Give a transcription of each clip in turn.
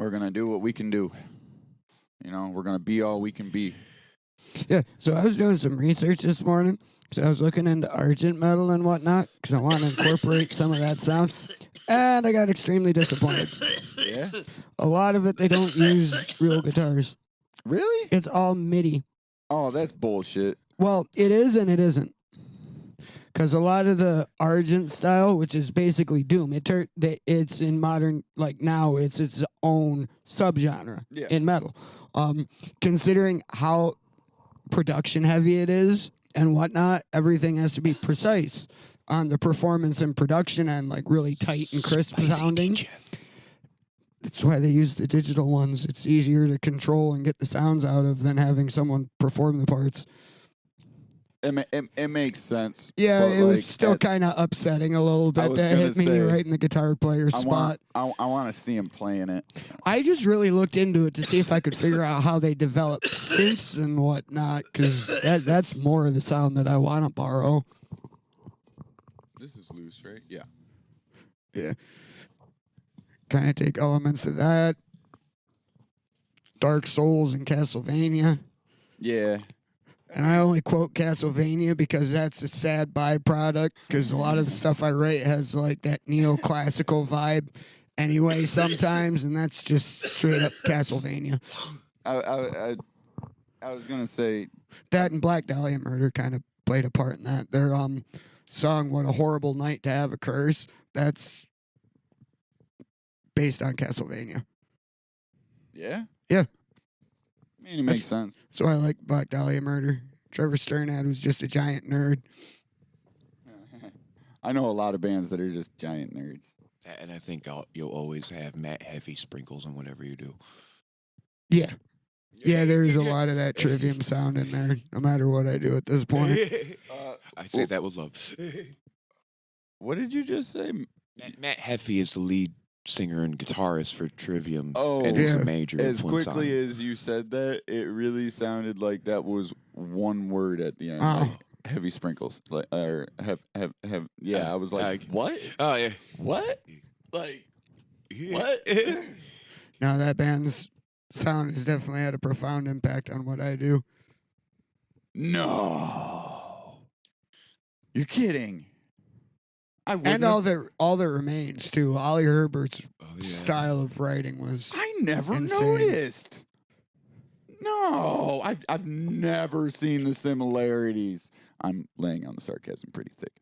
We're gonna do what we can do. You know, we're gonna be all we can be. Yeah, so I was doing some research this morning because I was looking into Argent metal and whatnot because I want to incorporate some of that sound, and I got extremely disappointed. Yeah. A lot of it, they don't use real guitars. Really? It's all MIDI. Oh, that's bullshit. Well, it is and it isn't. Because a lot of the Argent style, which is basically Doom, it's in modern, like now, it's its own subgenre Yeah. in metal. Considering how production heavy it is and whatnot, everything has to be precise on the performance and production and like really tight and crisp sounding. That's why they use the digital ones. It's easier to control and get the sounds out of than having someone perform the parts. It makes sense. Yeah, but it was like, still kind of upsetting a little bit. was That gonna hit me say, right in the guitar player's spot. I want to see him playing it. I just really looked into it to see if I could figure out how they develop synths and whatnot, because that's more of the sound that I want to borrow. This is loose, right? Yeah. Yeah. Kind of take elements of that. Dark Souls and Castlevania. Yeah. And I only quote Castlevania because that's a sad byproduct, because a lot of the stuff I write has like that neoclassical vibe anyway sometimes, and that's just straight up Castlevania. I was gonna say That and Black Dahlia Murder kind of played a part in that. Their song "What a Horrible Night to Have a Curse," that's based on Castlevania. Yeah. Yeah. I mean, it makes sense. So I like Black Dahlia Murder. Trevor Sternad was just a giant nerd. I know a lot of bands that are just giant nerds. And I think you'll always have Matt Heavy sprinkles on whatever you do. Yeah. Yeah, there's a lot of that Trivium sound in there, no matter what I do at this point. I say that with love. What did you just say? Matt Heavy is the lead singer and guitarist for Trivium. Oh, and is yeah. a major As influence on quickly it. as you said that, it really sounded like that was one word at the end. Oh. Like heavy sprinkles. Like or have yeah, I was like, what? Oh yeah. What? Like what? Now that band's sound has definitely had a profound impact on what I do. No. You're kidding. I wouldn't And all that remains too. Ollie Herbert's Oh, yeah. style of writing was I never insane. noticed. No, I've never seen the similarities. I'm laying on the sarcasm pretty thick.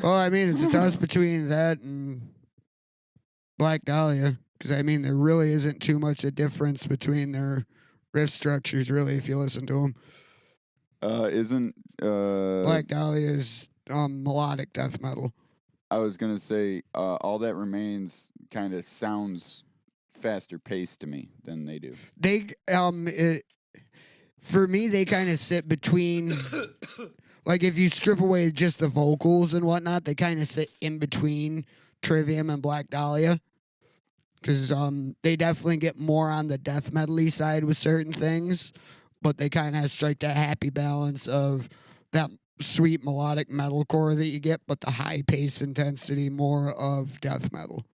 Well, I mean, it's a toss between that and Black Dahlia, because I mean, there really isn't too much a difference between their riff structures, really, if you listen to them. Isn't Black Dahlia is melodic death metal. I was gonna say all that remains kind of sounds faster paced to me than they do. They for me, they kind of sit between. Like, if you strip away just the vocals and whatnot, they kind of sit in between Trivium and Black Dahlia. Because they definitely get more on the death metal-y side with certain things, but they kind of strike that happy balance of that sweet melodic metalcore that you get, but the high pace intensity more of death metal.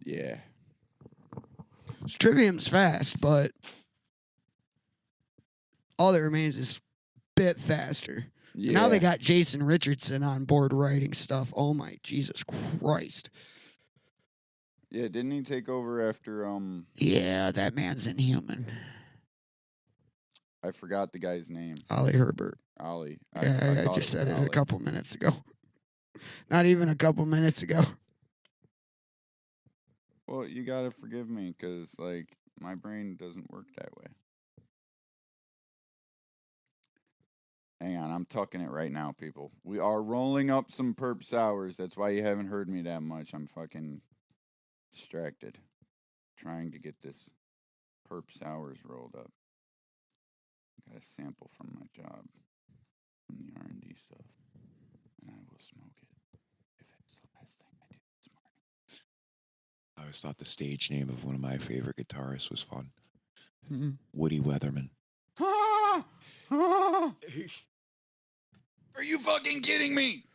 Yeah. Trivium's fast, but all that remains is a bit faster. Yeah. Now they got Jason Richardson on board writing stuff. Oh my Jesus Christ. Yeah, didn't he take over after Yeah, that man's inhuman. I forgot the guy's name. Ollie Herbert. Ollie. Yeah, I thought just said was it a Ollie. couple minutes ago. Not even a couple minutes ago. Well, you gotta forgive me because like my brain doesn't work that way. Hang on, I'm tucking it right now, people. We are rolling up some perp sours. That's why you haven't heard me that much. I'm fucking distracted, trying to get this perp sours rolled up. Got a sample from my job, from the R&D stuff, and I will smoke it if it's the last thing I do this morning. I always thought the stage name of one of my favorite guitarists was fun. Mhm. Woody Weatherman. Ah! Ah! Are you fucking kidding me?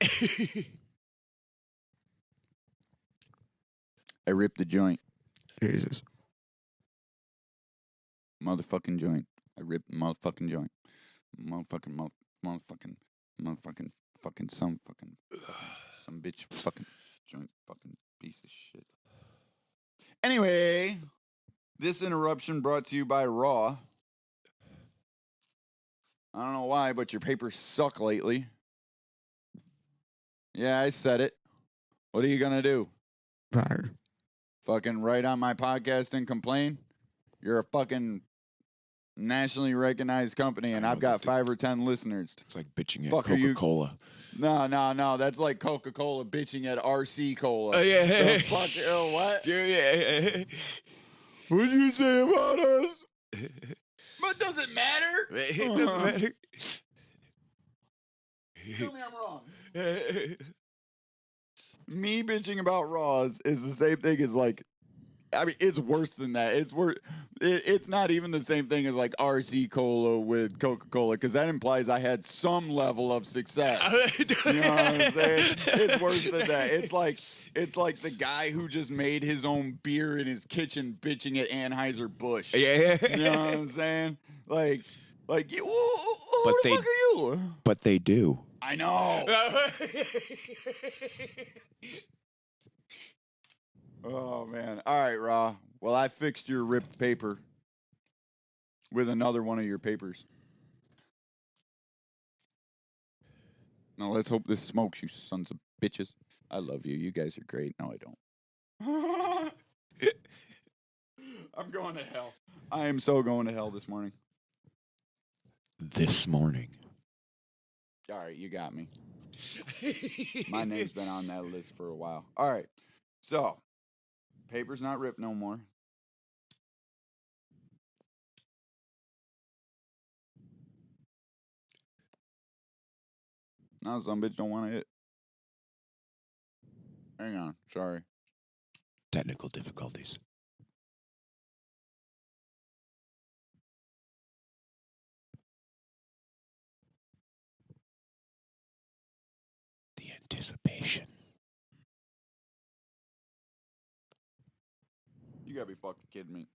I ripped the joint. Jesus. motherfucking joint. I ripped the motherfucking joint. Motherfucking, fucking some bitch fucking joint fucking piece of shit. Anyway, this interruption brought to you by Raw. I don't know why, but your papers suck lately. Yeah, I said it. What are you gonna do? Fire. Fucking write on my podcast and complain? You're a fucking nationally recognized company, and I I've know, got but 5 or 10 listeners. It's like bitching at Fuck, are you- Coca-Cola. No. That's like Coca-Cola bitching at RC Cola. Yeah. The fuck? What? Yeah. What'd you say about us? But does it matter? It doesn't matter. Tell me I'm wrong. Me bitching about Raws is the same thing as like, I mean, it's worse than that. It's not even the same thing as like RC Cola with Coca-Cola, because that implies I had some level of success. You know what I'm saying? It's worse than that. It's like the guy who just made his own beer in his kitchen bitching at Anheuser-Busch. Yeah. You know what I'm saying? Like you, who But the fuck are you? But they do. I know. Oh, man. All right, Raw. Well, I fixed your ripped paper with another one of your papers. Now, let's hope this smokes, you sons of bitches. I love you. You guys are great. No, I don't. I'm going to hell. I am so going to hell this morning. This morning. All right, you got me. My name's been on that list for a while. All right. So, paper's not ripped no more. Now some bitch don't want to hit. Hang on. Sorry. Technical difficulties. The anticipation. You gotta be fucking kidding me.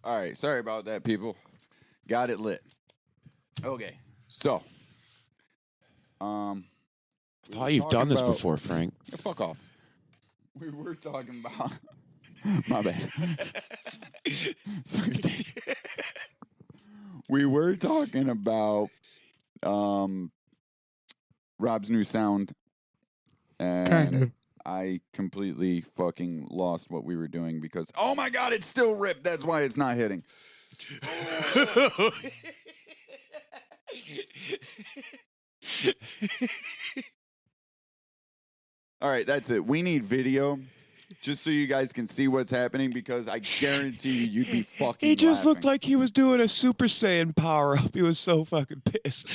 All right, sorry about that, people. Got it lit. Okay, so, I we thought were you've talking done this about- before, Frank. Yeah, fuck off. We were talking about. My bad. Suck a dick. We were talking about Rob's new sound, and Kind of. I completely fucking lost what we were doing because, oh my god, it's still ripped. That's why it's not hitting. All right, that's it. We need video just so you guys can see what's happening, because I guarantee you'd be fucking He just looked laughing. like he was doing a Super Saiyan power up. He was so fucking pissed.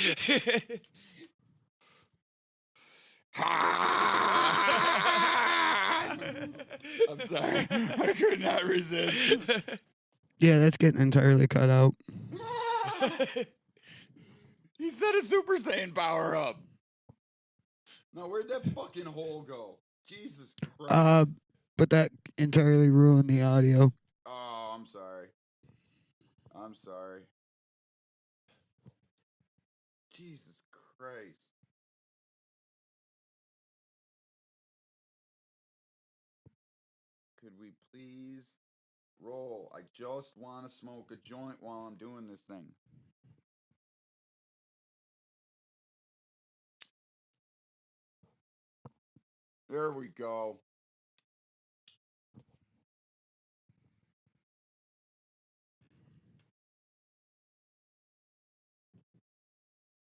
I'm sorry. I could not resist. Yeah, that's getting entirely cut out. He said a Super Saiyan power up. Now, where'd that fucking hole go? Jesus Christ. But that entirely ruined the audio. Oh, I'm sorry. I'm sorry. Jesus Christ. Could we please roll? I just want to smoke a joint while I'm doing this thing. There we go.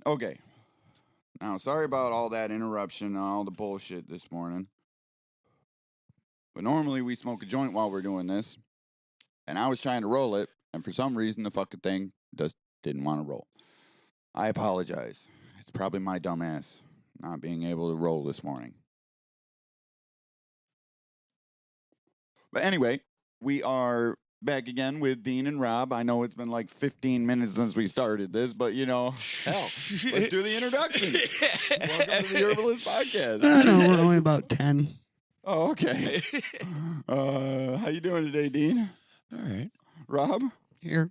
Okay. Now, sorry about all that interruption and all the bullshit this morning. But normally we smoke a joint while we're doing this. And I was trying to roll it, and for some reason the fucking thing just didn't want to roll. I apologize. It's probably my dumb ass not being able to roll this morning. But anyway, we are back again with Dean and Rob. I know it's been like 15 minutes since we started this, but hell, let's do the introductions. Welcome to the Herbalist Podcast. No, we're only about 10. Oh, okay. How you doing today, Dean? All right. Rob? Here.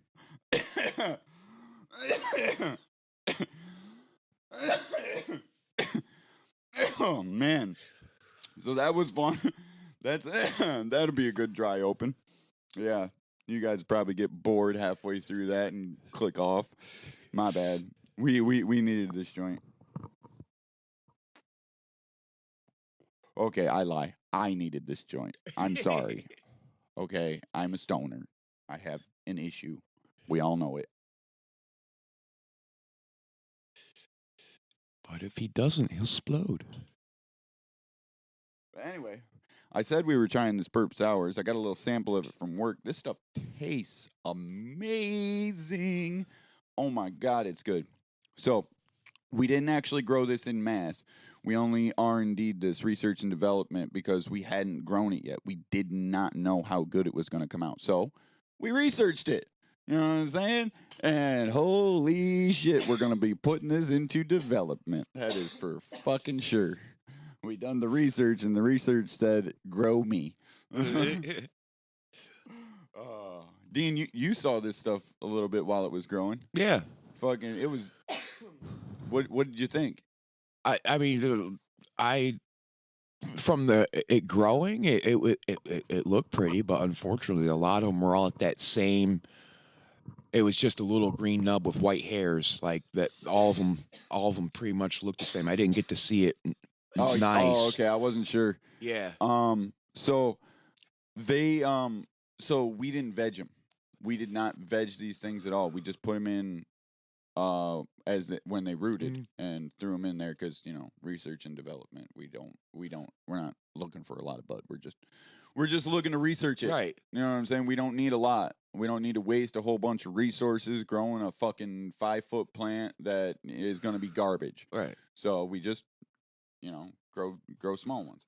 Oh man. So that was fun. That'll be a good dry open. Yeah. You guys probably get bored halfway through that and click off. My bad. We needed this joint. Okay, I lie. I needed this joint. I'm sorry. Okay, I'm a stoner. I have an issue. We all know it. But if he doesn't, he'll explode. But anyway, I said we were trying this Perp Sours. I got a little sample of it from work. This stuff tastes amazing. Oh my God, it's good. So we didn't actually grow this in mass. We only R&D'd this research and development because we hadn't grown it yet. We did not know how good it was going to come out. So we researched it. You know what I'm saying? And holy shit, we're going to be putting this into development. That is for fucking sure. We done the research, and the research said, grow me. Dean, you saw this stuff a little bit while it was growing. Yeah. Fucking, it was... What did you think? I mean, from it growing, it looked pretty, but unfortunately, a lot of them were all at that same. It was just a little green nub with white hairs, like that. All of them pretty much looked the same. I didn't get to see it. Oh, nice. Oh, okay. I wasn't sure. Yeah. So they so we didn't veg them. We did not veg these things at all. We just put them in when they rooted and threw them in there because research and development. We're not looking for a lot of bud. We're just looking to research it. Right. You know what I'm saying? We don't need a lot. We don't need to waste a whole bunch of resources growing a fucking 5-foot plant that is going to be garbage. Right. So we just grow small ones.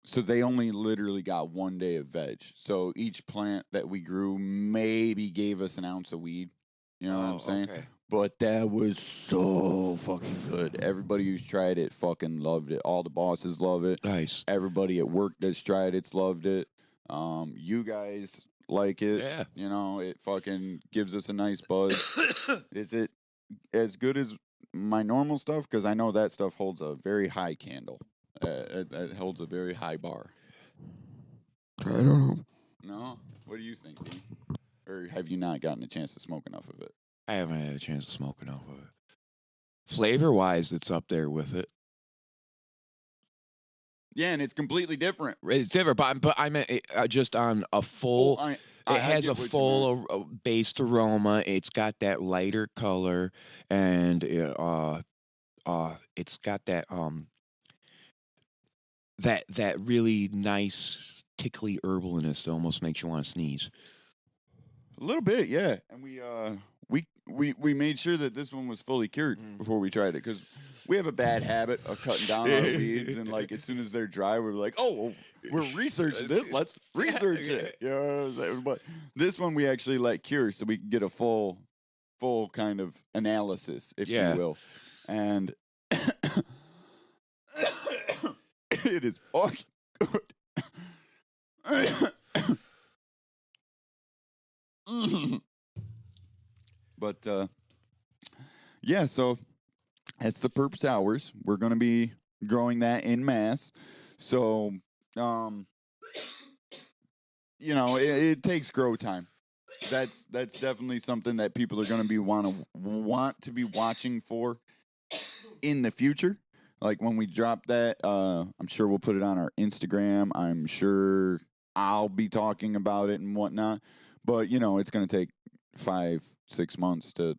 So they only literally got 1 day of veg. So each plant that we grew maybe gave us an ounce of weed. You know what I'm saying? Okay. But that was so fucking good. Everybody who's tried it fucking loved it. All the bosses love it. Nice. Everybody at work that's tried it's loved it. You guys like it. Yeah. It fucking gives us a nice buzz. Is it as good as my normal stuff? Because I know that stuff holds a very high candle. It holds a very high bar. I don't know. No? What do you think, Dean? Or have you not gotten a chance to smoke enough of it? I haven't had a chance to smoke enough of it. Flavor-wise, it's up there with it. Yeah, and it's completely different. It's different, but I meant just on a full. Oh, it has a full based aroma. It's got that lighter color, and it's got that that really nice tickly herbalness that almost makes you want to sneeze. A little bit, yeah. And we made sure that this one was fully cured before we tried it because we have a bad habit of cutting down on weeds, and like as soon as they're dry, we're like, oh, we're researching this. Let's research it. You know what I'm saying? But this one we actually let cure so we can get a full kind of analysis, if you will. And it is fucking good. But yeah, so that's the Perp Sours. We're gonna be growing that in mass. So it takes grow time. That's definitely something that people are gonna be want to be watching for in the future. Like when we drop that, I'm sure we'll put it on our Instagram. I'm sure I'll be talking about it and whatnot. But it's gonna take 5-6 months to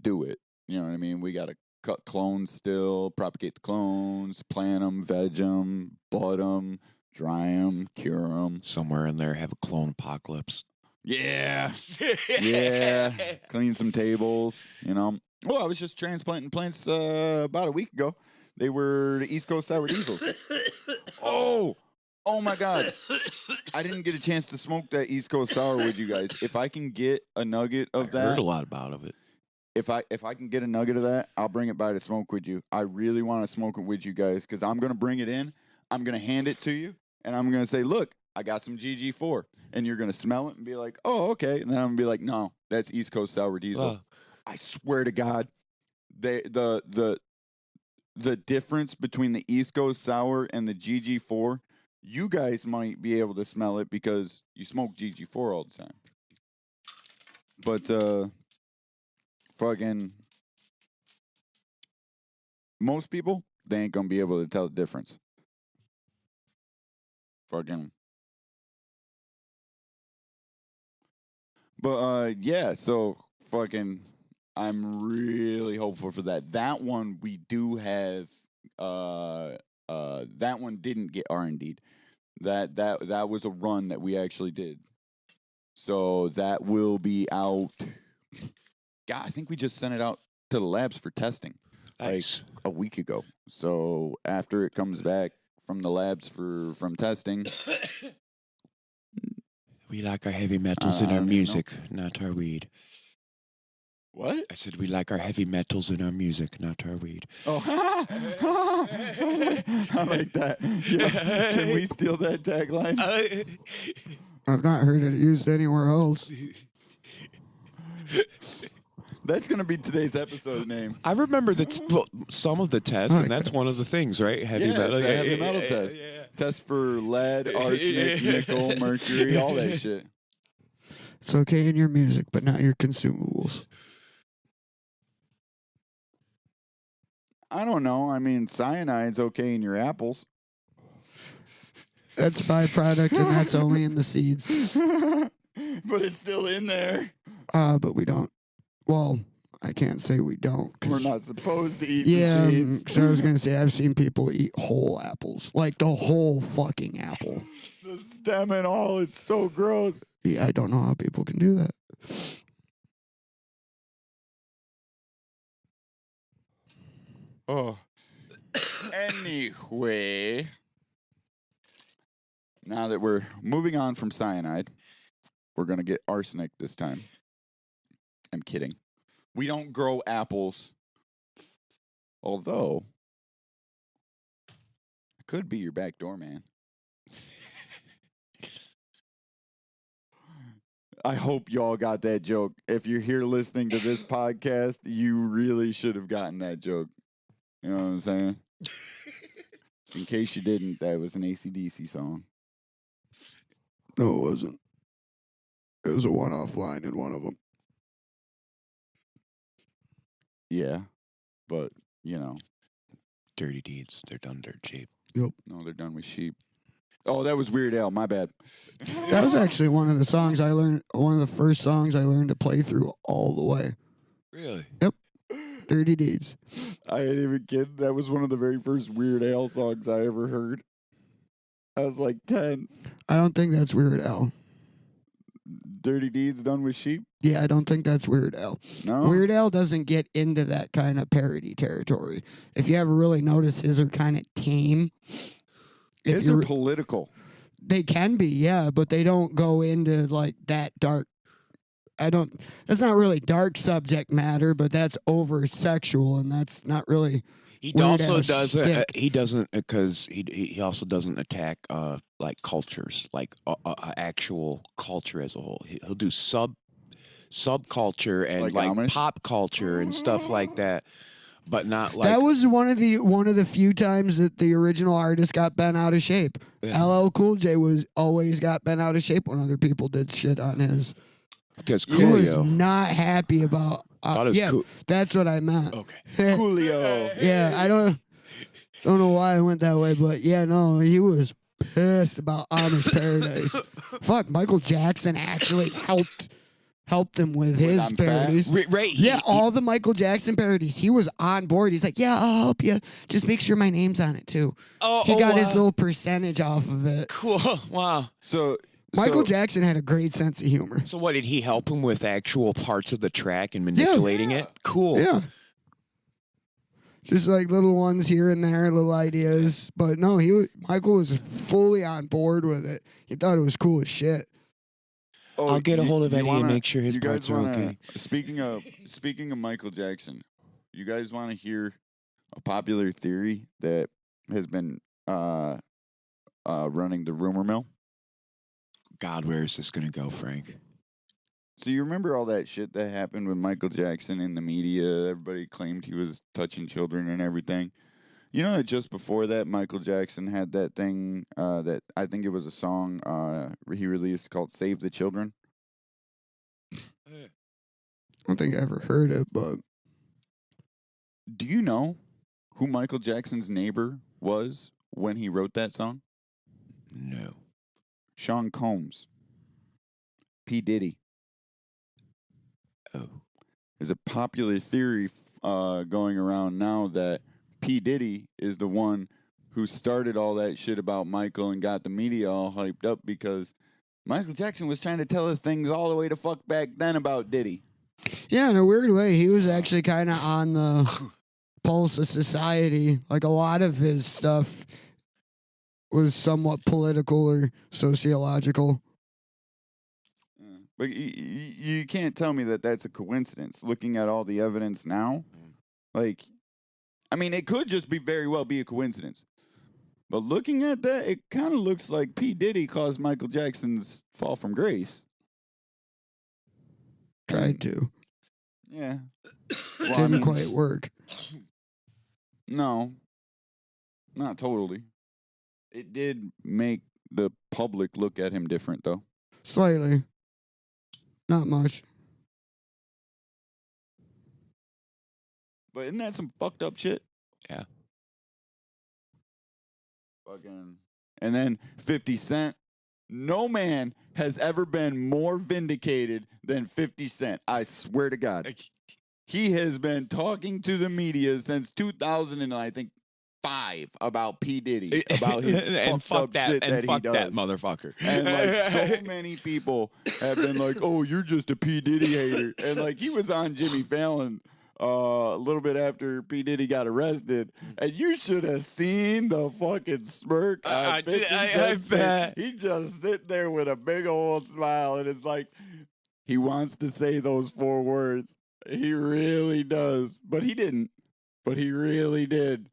do it. You know what I mean? We gotta cut clones still, propagate the clones, plant them, veg them, bud them, dry them, cure them. Somewhere in there, have a clone apocalypse. Yeah, yeah. Clean some tables. Well, I was just transplanting plants about a week ago. They were the East Coast Sour Diesels. Oh Oh my God. I didn't get a chance to smoke that East Coast sour with you guys. If I can get a nugget of I that, heard a lot about it. if I can get a nugget of that, I'll bring it by to smoke with you. I really want to smoke it with you guys because I'm gonna bring it in. I'm gonna hand it to you, and I'm gonna say, "Look, I got some GG4," and you're gonna smell it and be like, "Oh, okay," and then I'm gonna be like, "No, that's East Coast Sour Diesel." Well, I swear to God, the difference between the East Coast Sour and the GG4, you guys might be able to smell it because you smoke GG4 all the time. But fucking most people, they ain't gonna be able to tell the difference. Fucking. But yeah, so fucking I'm really hopeful for that. That one we do have that one didn't get R&D'd. That was a run that we actually did. So that will be out. God, I think we just sent it out to the labs for testing nice. like a week ago. So after it comes back from the labs from testing, We like our heavy metals in I our don't even know. music, not our weed. what? I said we like our heavy metals in our music, not our weed. Oh, I like that. Yeah. Can we steal that tagline? I've not heard it used anywhere else. That's gonna be today's episode name. I remember some of the tests, and Okay. that's one of the things, right? Heavy Yeah, metal. it's a heavy metal test. Test for lead, arsenic, nickel, mercury, all that shit. It's okay in your music, but not your consumables. I don't know. I mean, cyanide's okay in your apples. That's a byproduct, and that's only in the seeds. But it's still in there. But we don't. Well, I can't say we don't. 'Cause We're not supposed to eat Yeah, the seeds. because I was gonna say I've seen people eat whole apples, like the whole fucking apple. The stem and all. It's so gross. Yeah, I don't know how people can do that. Oh. Anyway, now that we're moving on from cyanide, we're going to get arsenic this time. I'm kidding. We don't grow apples. Although, it could be your back door, man. I hope y'all got that joke. If you're here listening to this podcast, you really should have gotten that joke. You know what I'm saying? In case you didn't, that was an AC/DC song. No, it wasn't. It was a one-off line in one of them. Yeah, but, you know. Dirty deeds, they're done dirt cheap. No, they're done with sheep. Oh, that was Weird Al. My bad. That was actually one of the songs I learned. One of the first songs I learned to play through all the way. Really? Dirty Deeds. I ain't even kidding. That was one of the very first Weird Al songs I ever heard. I was like 10. I don't think that's Weird Al. Dirty Deeds done with sheep? Yeah, I don't think that's Weird Al. No. Weird Al doesn't get into that kind of parody territory. If you ever really notice, his are kind of tame. If His you're- are political. They can be, yeah, but they don't go into like that dark. That's not really dark subject matter, but that's over sexual, and that's not really. He Weird also Al doesn't. shtick. He doesn't because he also doesn't attack like cultures, like actual culture as a whole. He'll do subculture and Like like Amish? pop culture and stuff like that, but not like That was one of the few times that the original artist got bent out of shape. Yeah. LL Cool J was always got bent out of shape when other people did shit on his. because He was Coolio. not happy about. Thought it was yeah, cool. that's what I meant. Okay. Coolio. Yeah, I don't know why I went that way, but yeah, no, he was pissed about Amish Paradise. Fuck, Michael Jackson actually helped him with his I'm Fat? parodies. Right. Yeah, all the Michael Jackson parodies. He was on board. He's like, yeah, I'll help you. Just make sure my name's on it too. He got his little percentage off of it. Cool. Wow. Michael So, Jackson had a great sense of humor. So what did he help him with actual parts of the track and manipulating it? Cool. Yeah. Just like little ones here and there, little ideas. But no, Michael was fully on board with it. He thought it was cool as shit. Oh, I'll get a hold of you Eddie and make sure his you guys parts are wanna- okay. Speaking of Michael Jackson, you guys want to hear a popular theory that has been running the rumor mill? God, where is this going to go, Frank? So you remember all that shit that happened with Michael Jackson in the media? Everybody claimed he was touching children and everything. You know that just before that, Michael Jackson had that thing that I think it was a song he released called "Save the Children." I don't think I ever heard it, but Do you know who Michael Jackson's neighbor was when he wrote that song? No. Sean Combs. P. Diddy. Oh. There's a popular theory going around now that P. Diddy is the one who started all that shit about Michael and got the media all hyped up because Michael Jackson was trying to tell us things all the way to fuck back then about Diddy. yeah, in a weird way, he was actually kind of on the pulse of society. Like a lot of his stuff was somewhat political or sociological. But you can't tell me that that's a coincidence. Looking at all the evidence now, like, I mean, it could just be very well be a coincidence. But looking at that, it kind of looks like P. Diddy caused Michael Jackson's fall from grace. Tried to. Yeah. Well, I Didn't mean, quite work. No, not totally. It did make the public look at him different, though. Slightly. Not much. But isn't that some fucked up shit? Yeah. Fucking. And then 50 Cent. No man has ever been more vindicated than 50 Cent. I swear to God. He has been talking to the media since 2000 and I think 5 about P. Diddy, about his and fucked up shit and that he fuck does. that motherfucker. And like so many people have been like, "Oh, you're just a P. Diddy hater," and like he was on Jimmy Fallon a little bit after P. Diddy got arrested, and you should have seen the fucking smirk. On 50 Cent's face. bet. He just sit there with a big old smile, and it's like he wants to say those 4 words. He really does, but he didn't. But he really did.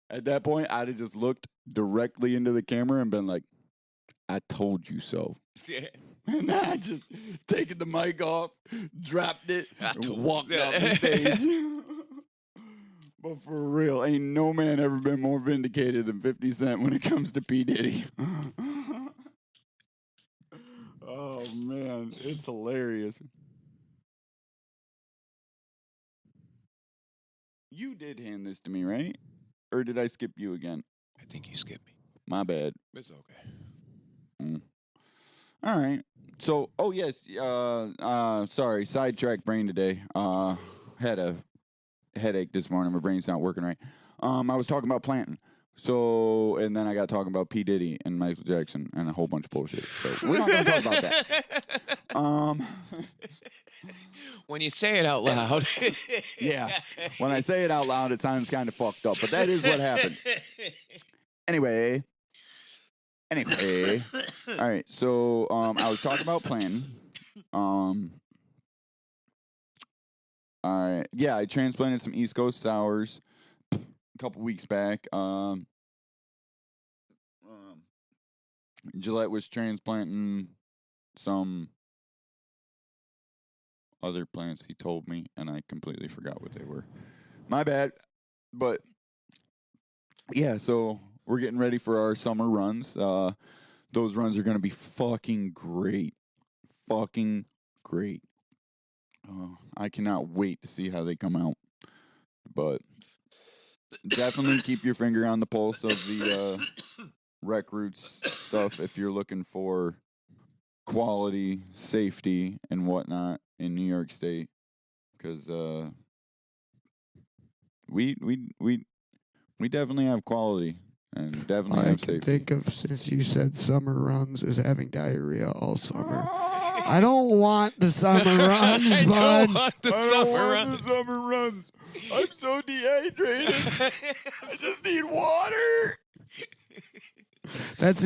At that point, I'd have just looked directly into the camera and been like, "I told you so." And I just taken the mic off, dropped it, and walked off the stage. But for real, ain't no man ever been more vindicated than 50 Cent when it comes to P. Diddy. Oh, man. It's hilarious. You did hand this to me, right? Or did I skip you again? I think you skipped me. My bad. It's okay. All right. So, oh yes, sorry, sidetrack brain today. Had a headache this morning. My brain's not working right. I was talking about planting. So, and then I got talking about P. Diddy and Michael Jackson and a whole bunch of bullshit. So we're not going to talk about that. When you say it out loud. Yeah. When I say it out loud, it sounds kind of fucked up, but that is what happened. Anyway. All right. So, I was talking about planting. All right. Yeah, I transplanted some East Coast sours a couple weeks back. Gillette was transplanting some other plants, he told me, and I completely forgot what they were. My bad. But yeah, so we're getting ready for our summer runs. Those runs are going to be fucking great. Fucking great. I cannot wait to see how they come out. But definitely keep your finger on the pulse of the rec roots stuff if you're looking for quality, safety, and whatnot in New York State. Because we definitely have quality and definitely I have can safety. think of, since you said summer runs, is having diarrhea all summer. I don't want the summer runs, I bud. don't want the I don't summer want run. the summer runs. I'm so dehydrated. I just need water. That's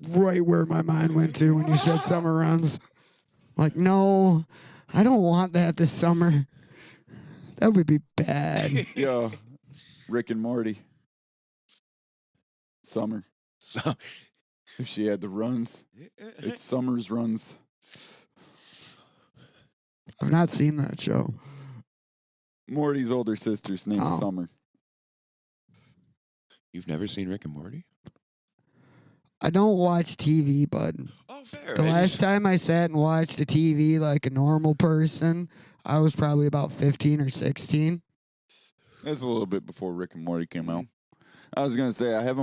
right where my mind went to when you said summer runs. Like, no, I don't want that this summer. That would be bad. Yo, Rick and Morty. Summer. So, If she had the runs, it's Summer's runs. I've not seen that show. Morty's older sister's name's Oh. Summer. you've never seen Rick and Morty? I don't watch TV, bud. Oh, fair. The last time I sat and watched a TV like a normal person, I was probably about 15 or 16. That's a little bit before Rick and Morty came out. I was gonna say I've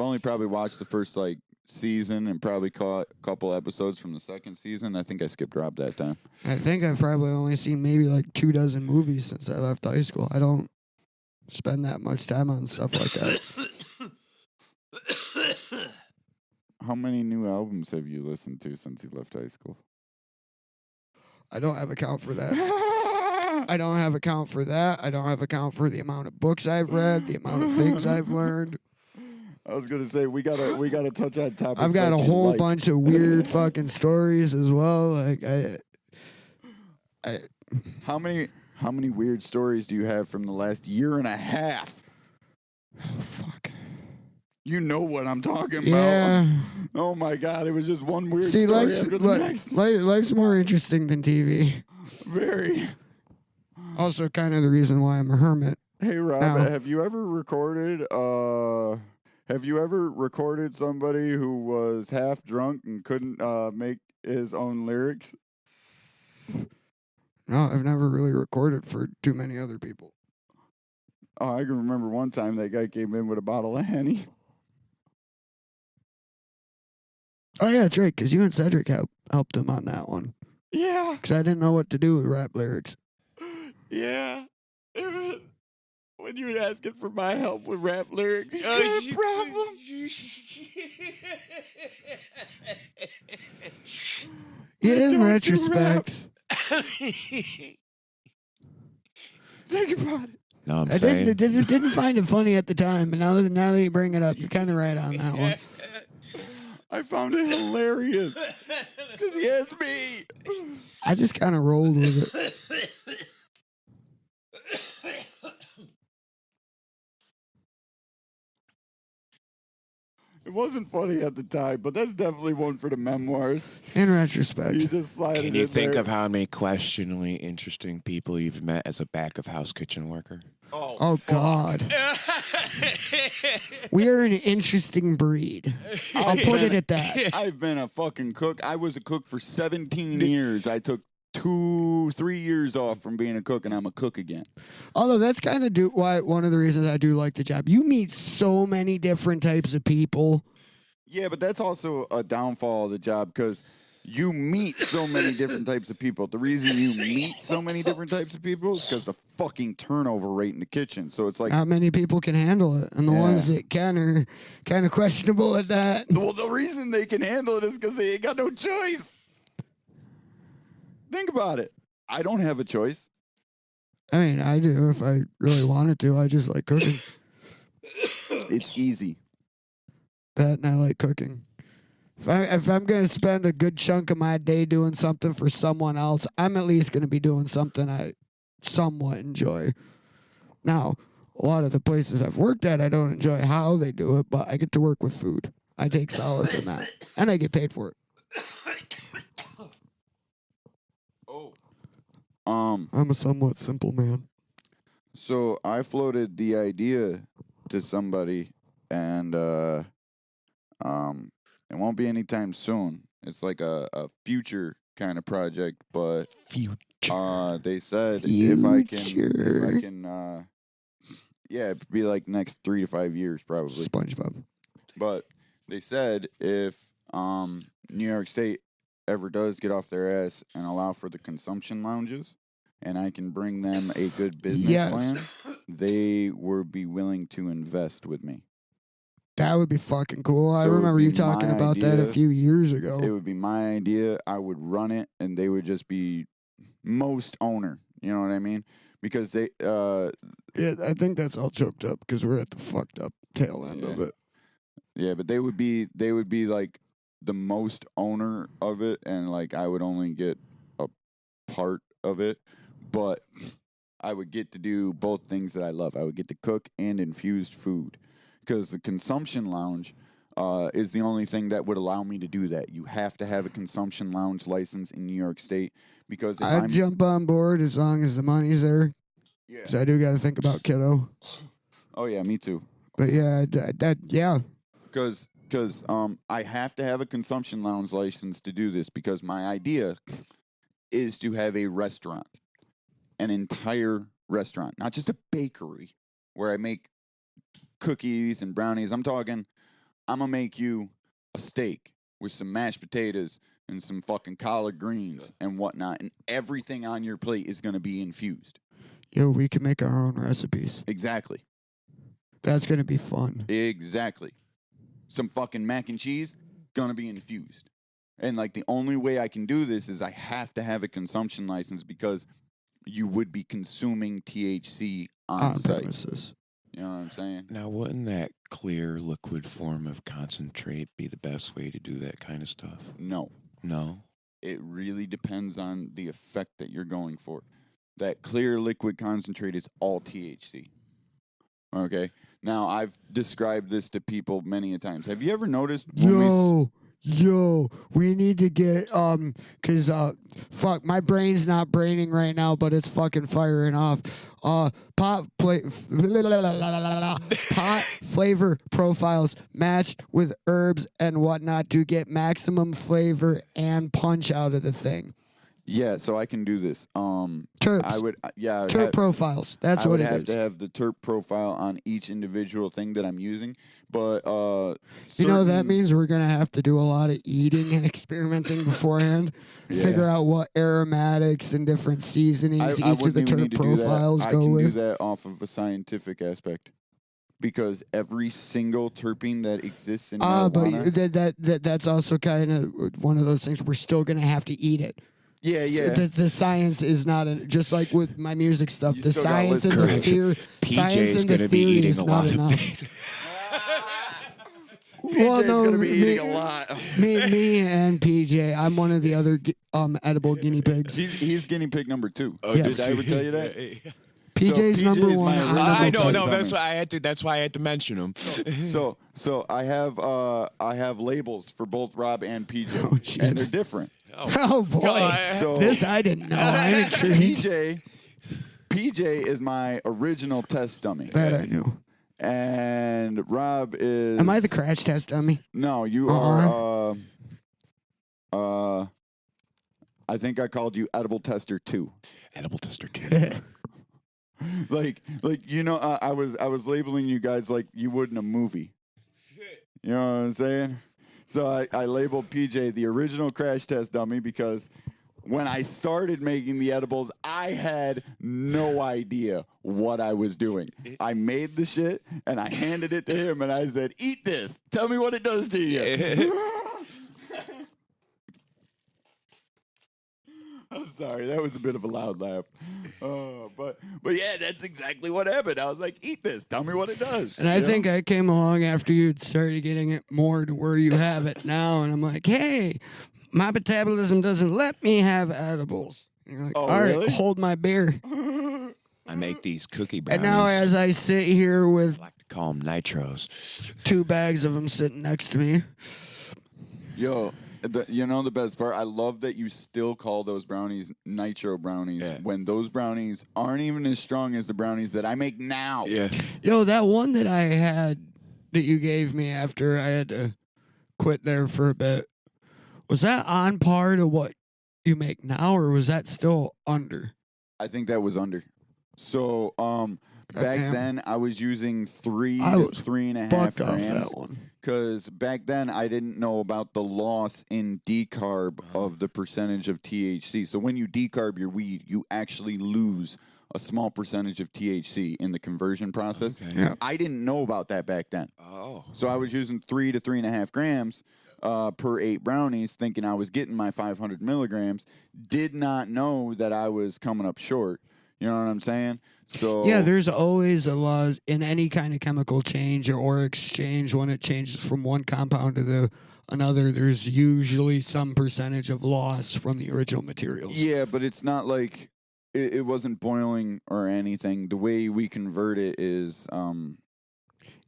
only probably watched the first like season and probably caught a couple episodes from the second season. I think I skipped Rob that time. I think I've probably only seen maybe like 24 movies since I left high school. I don't spend that much time on stuff like that. How many new albums have you listened to since you left high school? I don't have account for that. I don't have account for that. I don't have account for the amount of books I've read, the amount of things I've learned. I was gonna say we gotta touch on topics. I've got that a you whole like. bunch of weird fucking stories as well. Like I How many weird stories do you have from the last year and a half? oh fuck. You know what I'm talking about. Yeah. Oh my god, it was just one weird See, story after the next. life's more interesting than TV. Very. Also, kind of the reason why I'm a hermit. Hey Rob, Now- have you ever recorded somebody who was half drunk and couldn't make his own lyrics? No, I've never really recorded for too many other people. Oh, I can remember one time that guy came in with a bottle of Henny. Oh yeah, that's right. Because you and Cedric helped him on that one. Yeah, Because I didn't know what to do with rap lyrics. yeah. It was, when you were asking for my help with rap lyrics, you Oh, had a you- problem. Yeah, Why in don't you retrospect, Think about it. No, I'm I saying. didn't find it funny at the time, but now that you bring it up, you're kind of right on that one. I found it hilarious because he asked me. I just kind of rolled with it. It wasn't funny at the time, but that's definitely one for the memoirs. In You retrospect, just slide Can it you in think there. of how many questionably interesting people you've met as a back of house kitchen worker? oh God, we are an interesting breed. I'll put it at that. I've been a fucking cook. I was a cook for 17 years. I took 2-3 years off from being a cook, and I'm a cook again. Although that's kind of why one of the reasons I do like the job. You meet so many different types of people. Yeah, but that's also a downfall of the job because you meet so many different types of people. The reason you meet so many different types of people is because the fucking turnover rate in the kitchen. So it's like, Not many people can handle it, and the Yeah. ones that can are kind of questionable at that. well, the reason they can handle it is because they ain't got no choice. Think about it. I don't have a choice. I mean, I do if I really wanted to. I just like cooking. It's easy. That and I like cooking. If I'm gonna spend a good chunk of my day doing something for someone else, I'm at least gonna be doing something I somewhat enjoy. Now, a lot of the places I've worked at, I don't enjoy how they do it, but I get to work with food. I take solace in that, and I get paid for it. I'm a somewhat simple man. So I floated the idea to somebody, and it won't be anytime soon. It's like a future kind of project, but Future. they said if I Future. can, yeah, it'd be like next 3 to 5 years probably. SpongeBob. But they said if New York State ever does get off their ass and allow for the consumption lounges, and I can bring them a good business Yes. plan, they would be willing to invest with me. That would be fucking cool. I So it would remember you be talking my about that a idea. few years ago. It would be my idea. I would run it, and they would just be most owner. You know what I mean? Because they, Yeah, I think that's all choked up because we're at the fucked up tail end of Yeah. it. yeah, but they would be like the most owner of it, and like I would only get a part of it, but I would get to do both things that I love. I would get to cook and infused food, because the consumption lounge is the only thing that would allow me to do that. You have to have a consumption lounge license in New York State, because if I'd I'm jump on board as long as the money's there. yeah. 'Cause I do got to think about kiddo. Oh yeah, me too. But yeah, yeah. Because I have to have a consumption lounge license to do this, because my idea is to have a restaurant, an entire restaurant, not just a bakery where I make cookies and brownies. I'm talking, I'm gonna make you a steak with some mashed potatoes and some fucking collard greens and whatnot, and everything on your plate is gonna be infused. Yo, we can make our own recipes. Exactly. That's gonna be fun. Exactly. Some fucking mac and cheese gonna be infused. And like the only way I can do this is I have to have a consumption license, because you would be consuming THC on site. Premises. You know what I'm saying? Now, wouldn't that clear liquid form of concentrate be the best way to do that kind of stuff? No. No. It really depends on the effect that you're going for. That clear liquid concentrate is all THC. Okay? Now, I've described this to people many a times. Have you ever noticed when Yo, we need to get cause fuck, my brain's not braining right now, but it's fucking firing off. Pot flavor profiles matched with herbs and whatnot to get maximum flavor and punch out of the thing. Yeah, so I can do this. Terps. I would yeah, I would Terp have- profiles. That's I what would it have is. to have the terp profile on each individual thing that I'm using, but You know, that certain- means we're going to have to do a lot of eating and experimenting beforehand. Yeah. Figure out what aromatics and different seasonings I each of the wouldn't even need terp to do that. profiles I go can do with. that off of a scientific aspect, because every single terpene that exists in But marijuana. that's also kind of one of those things. We're still going to have to eat it. Yeah, yeah. The science is not just like with my music stuff. You The still gotta science and listen the to it. theory. Science PJ's and going the to be theory eating is a not lot enough. of things. Well, PJ's no, gonna be eating me- a lot. Me and PJ. I'm one of the other edible guinea pigs. He's guinea pig number 2. Yes. Did I ever tell you that? PJ's PJ number is my one. original I edible know, test no, pig. that's dummy. why I had to. That's why I had to mention him. So I have labels for both Rob and PJ, Oh, Jesus. and they're different. Oh boy, So this I didn't know. I'm intrigued. PJ is my original test dummy, That I knew. and Rob is. Am I the crash test dummy? No, you Uh-uh. are. I think I called you Edible Tester 2. Edible tester too. like you know, I was labeling you guys like you would in a movie. You know what I'm saying? So I labeled PJ the original crash test dummy, because when I started making the edibles, I had no idea what I was doing. I made the shit and I handed it to him and I said, "Eat this. Tell me what it does to you." I'm sorry, that was a bit of a loud laugh. But yeah, that's exactly what happened. I was like, "Eat this. Tell me what it does." And I You know? think I came along after you'd started getting it more to where you have it now, and I'm like, hey, my metabolism doesn't let me have edibles. And you're like, Oh, all right, really? hold my beer. I make these cookie And brownies. now as I sit here with I like to call them nitros. 2 bags of them sitting next to me, Yo, you know the best part? I love that you still call those brownies nitro brownies Yeah. when those brownies aren't even as strong as the brownies that I make now. Yeah. yo, that one that I had that you gave me after I had to quit there for a bit, was that on par to what you make now, or was that still under? I think that was under. So, back Goddamn. then I was using 3 I to was 3.5 Fucked off grams. that one. Because back then I didn't know about the loss in decarb of the percentage of THC. So when you decarb your weed, you actually lose a small percentage of THC in the conversion process. Okay. Yeah. I didn't know about that back then. Oh. So I was using 3 to 3.5 grams per 8 brownies, thinking I was getting my 500 milligrams. Did not know that I was coming up short. You know what I'm saying? So Yeah, there's always a loss in any kind of chemical change or exchange when it changes from one compound to another. There's usually some percentage of loss from the original materials. Yeah, but it's not like it wasn't boiling or anything. The way we convert it is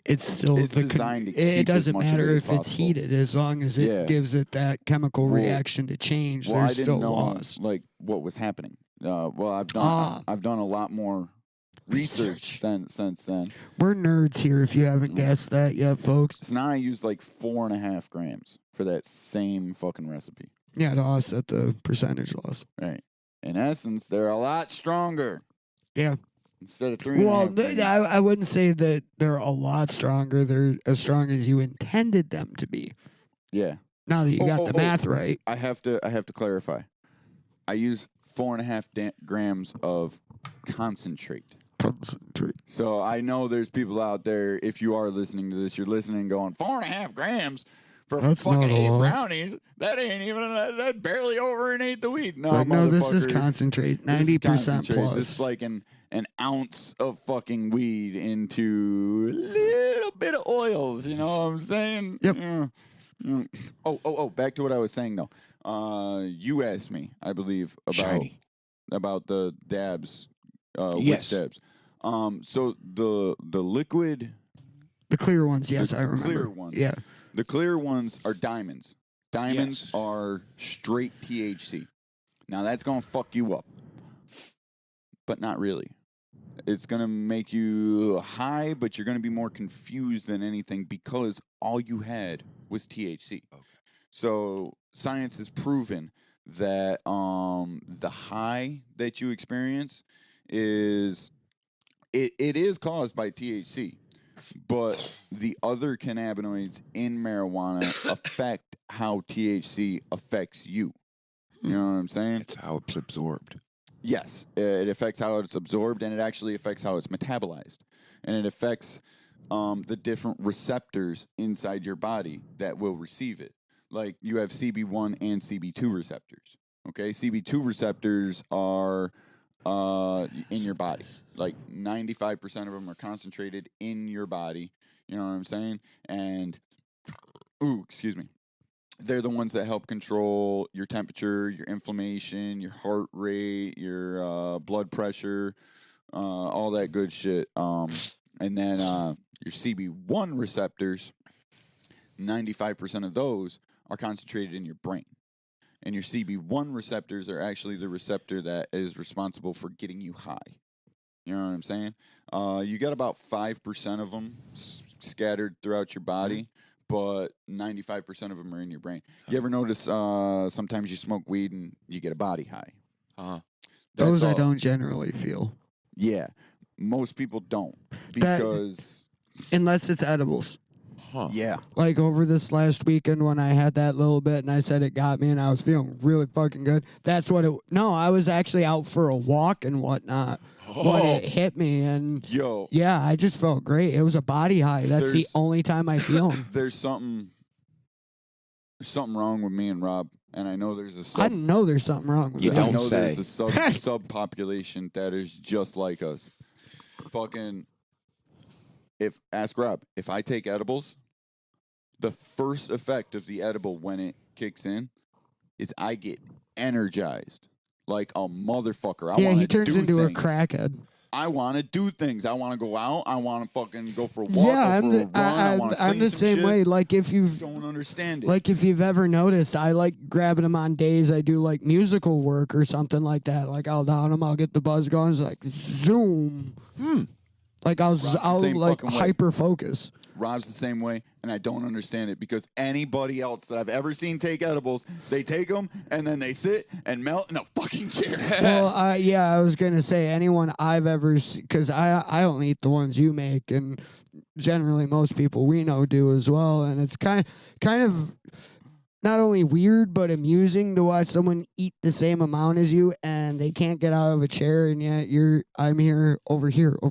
It's still It's designed to it keep as doesn't much of matter it as if it's possible. heated as long as it Yeah. gives it that chemical Well- reaction to change. well, I There's didn't still know loss. like what was happening. Well, I've done Ah. I've done a lot more research since then. We're nerds here if you haven't guessed that yet, folks. So now I use like 4.5 grams for that same fucking recipe. Yeah, to offset the percentage loss. Right. In essence, they're a lot stronger. Yeah. Instead of 3.5 Well, grams. I wouldn't say that they're a lot stronger. They're as strong as you intended them to be. Yeah. Now that you got the math right. I have to clarify. I use 4.5 grams of concentrate. Concentrate. So I know there's people out there. If you are listening to this, you're listening, going 4.5 grams for That's fucking not a 8 lot. brownies. That ain't even. That's barely over an eighth of weed. No, Like, no, this is motherfucker. concentrate. This is 90% concentrate. plus. This is like an ounce of fucking weed into a little bit of oils. You know what I'm saying? Yep. Yeah. Mm. Oh. Back to what I was saying though. You asked me, I believe, Shiny. about the dabs. Yes. Which dabs? So the liquid, The clear ones, yes, I remember. clear ones. Yeah. the clear ones are diamonds. Diamonds Yes. are straight THC. Now that's gonna fuck you up, but not really. It's gonna make you high, but you're gonna be more confused than anything because all you had was THC. Okay. So science has proven that the high that you experience is it is caused by THC, but the other cannabinoids in marijuana affect how THC affects you. You know what I'm saying? That's how it's absorbed. Yes, it affects how it's absorbed, and it actually affects how it's metabolized, and it affects the different receptors inside your body that will receive it. Like you have CB1 and CB2 receptors. Okay, CB2 receptors are in your body. Like 95% of them are concentrated in your body. You know what I'm saying? And excuse me. They're the ones that help control your temperature, your inflammation, your heart rate, your blood pressure, all that good shit. And then your CB1 receptors, 95% of those are concentrated in your brain. And your CB1 receptors are actually the receptor that is responsible for getting you high. You know what I'm saying? You got about 5% of them scattered throughout your body, but 95% of them are in your brain. You ever notice sometimes you smoke weed and you get a body high? Uh-huh. Those I all- don't generally feel. Yeah, most people don't That- because Unless it's edibles. Huh. yeah, Like over this last weekend when I had that little bit and I said it got me and I was feeling really fucking good. That's what it. No, I was actually out for a walk and whatnot when it hit me, and yo, yeah, I just felt great. It was a body high. That's the There's- only time I feel 'em. there's something wrong with me and Rob, and I know there's a I know there's something wrong with You that. I don't know say. there's a subpopulation that is just like us. Fucking, ask Rob, if I take edibles, the first effect of the edible when it kicks in is I get energized like a motherfucker. I Yeah, wanna he turns do into things. a crackhead. I want to do things. I want to go out. I want to fucking go for a walk. Yeah, go for a run. I want to I'm clean the some same shit. way. Like if you've Don't understand it. Like if you've ever noticed, I like grabbing them on days I do like musical work or something like that. Like I'll down them, I'll get the buzz going. It's like zoom. Like Rob's the I'll same like fucking way. hyper focus. Rob's the same way, and I don't understand it because anybody else that I've ever seen take edibles, they take them and then they sit and melt in a fucking chair. Well, yeah, I was gonna say anyone I've ever because I only eat the ones you make, and generally most people we know do as well. And it's kind of not only weird but amusing to watch someone eat the same amount as you and they can't get out of a chair, and yet I'm here, over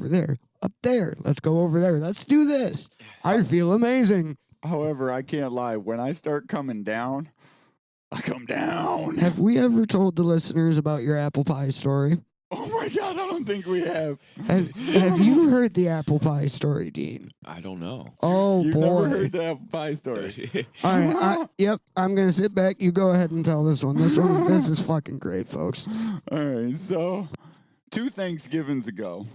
there, up there. Let's go over there. Let's do this. I feel amazing. However, I can't lie. When I start coming down, I come down. Have we ever told the listeners about your apple pie story? Oh my God, I don't think we have. Have you heard the apple pie story, Dean? I don't know. Oh, You've boy. never heard the apple pie story. All right. Yep. I'm going to sit back. You go ahead and tell this one. This is fucking great, folks. All right, so 2 Thanksgivings ago,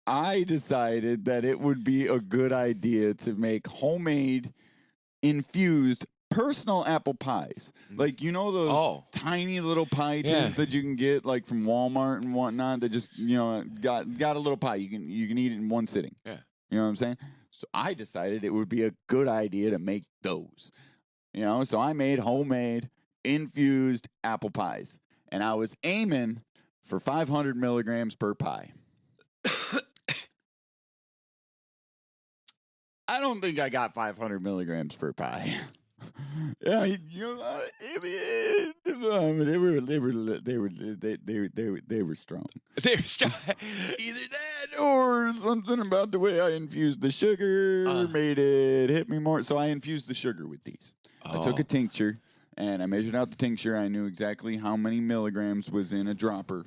I decided that it would be a good idea to make homemade infused personal apple pies. Like, you know those tiny little pie tins that you can get like from Walmart and whatnot that just, got a little pie. You can eat it in one sitting. Yeah. You know what I'm saying? So I decided it would be a good idea to make those. So I made homemade infused apple pies. And I was aiming for 500 milligrams per pie. I don't think I got 500 milligrams per pie. Yeah, they were strong. They're strong. Either that or something about the way I infused the sugar made it hit me more. So I infused the sugar with these. I took a tincture and I measured out the tincture. I knew exactly how many milligrams was in a dropper.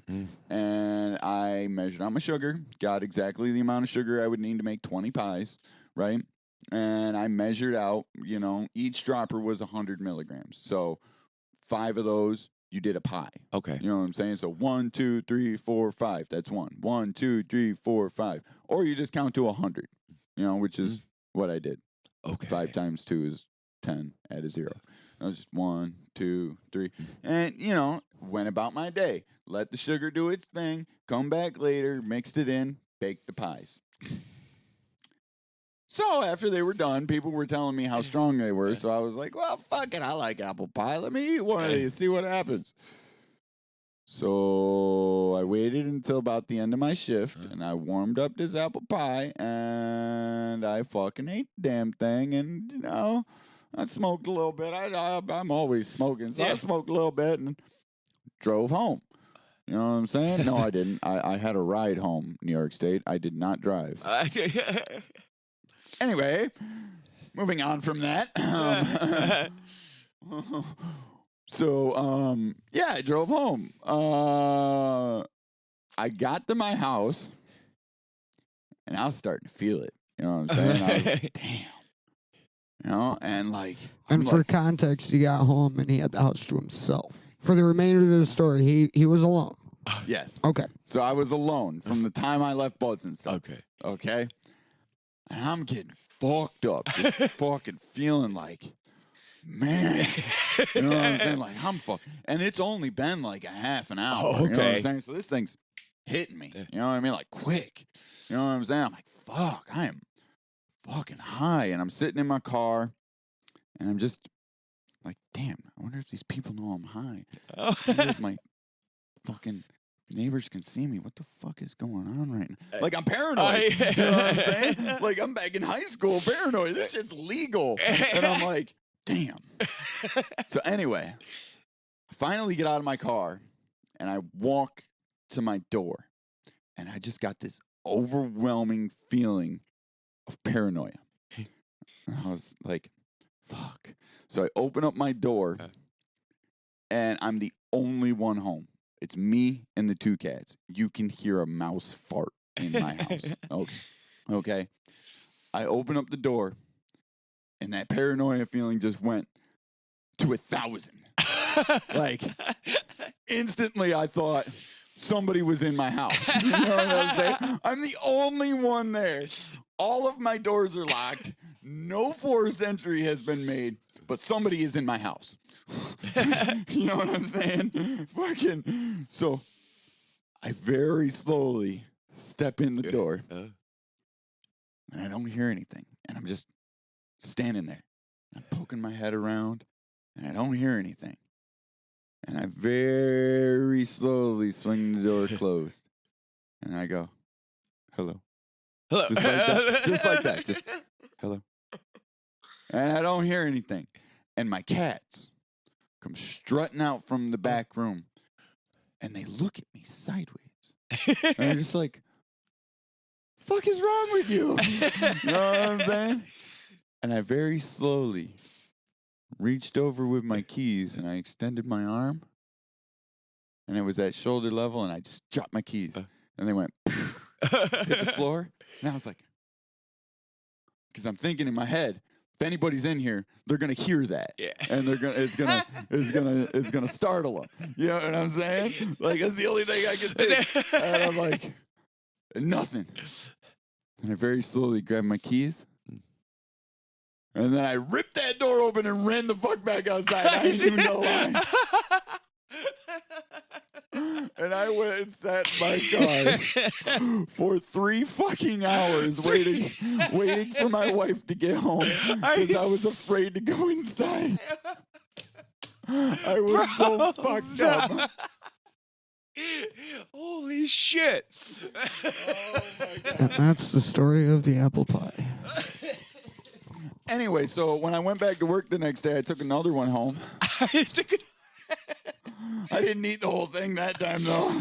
And I measured out my sugar, got exactly the amount of sugar I would need to make 20 pies, right? And I measured out, each dropper was 100 milligrams. So 5 of those, you did a pie. Okay. You know what I'm saying? So 1, 2, 3, 4, 5. That's 1. 1, 2, 3, 4, 5. Or you just count to 100, which is what I did. Okay. 5 times 2 is 10, add a 0. I was just 1, 2, 3. And, went about my day. Let the sugar do its thing. Come back later, mixed it in, baked the pies. So after they were done, people were telling me how strong they were. So I was like, well, fuck it. I like apple pie. Let me eat one of these, see what happens. So I waited until about the end of my shift, and I warmed up this apple pie, and I fucking ate the damn thing. And, I smoked a little bit. I'm always smoking. So I smoked a little bit and drove home. You know what I'm saying? No, I didn't. I had a ride home, New York State. I did not drive. Anyway, moving on from that. I drove home. I got to my house, and I was starting to feel it. You know what I'm saying? I was like, damn. And like... And for context, he got home, and he had the house to himself. For the remainder of the story, he was alone. Yes. Okay. So I was alone from the time I left Buds and stuff. Okay? And I'm getting fucked up. Just fucking feeling like, man. You know what I'm saying? Like, I'm fucked. And it's only been like a half an hour. You know what I'm saying? So this thing's hitting me. You know what I mean? Like, quick. You know what I'm saying? I'm like, fuck, I am fucking high. And I'm sitting in my car, and I'm just like, damn, I wonder if these people know I'm high. I wonder if my fucking neighbors can see me. What the fuck is going on right now? Like, I'm paranoid. You know what I'm saying? Like, I'm back in high school, paranoid. This shit's legal. And I'm like, damn. So anyway, I finally get out of my car, and I walk to my door, and I just got this overwhelming feeling of paranoia. And I was like, fuck. So I open up my door, and I'm the only one home. It's me and the 2 cats. You can hear a mouse fart in my house. Okay. I open up the door, and that paranoia feeling just went to 1,000. Like, instantly I thought somebody was in my house. You know what I'm saying? I'm the only one there. All of my doors are locked. No forced entry has been made, but somebody is in my house. You know what I'm saying? Fucking. So I very slowly step in the door, and I don't hear anything. And I'm just standing there. I'm poking my head around, and I don't hear anything. And I very slowly swing the door closed. And I go, hello. Hello. Just like that. Just like that. Just, hello. And I don't hear anything. and my cats come strutting out from the back room, and they look at me sideways, and they're just like, "Fuck is wrong with you?" You know what I'm saying? And I very slowly reached over with my keys, and I extended my arm, and it was at shoulder level, and I just dropped my keys, and they went hit the floor, and I was like, because I'm thinking in my head, if anybody's in here, they're gonna hear that, Yeah. and it's gonna startle them. You know what I'm saying? Like that's the only thing I can think. And I'm like, nothing. And I very slowly grabbed my keys, and then I ripped that door open and ran the fuck back outside. I didn't even know why. And I went and sat in my car for 3 fucking hours waiting for my wife to get home because I was afraid to go inside. I was so fucked up. Holy shit. Oh my God. And that's the story of the apple pie. Anyway, so when I went back to work the next day, I took another one home. I didn't eat the whole thing that time, though.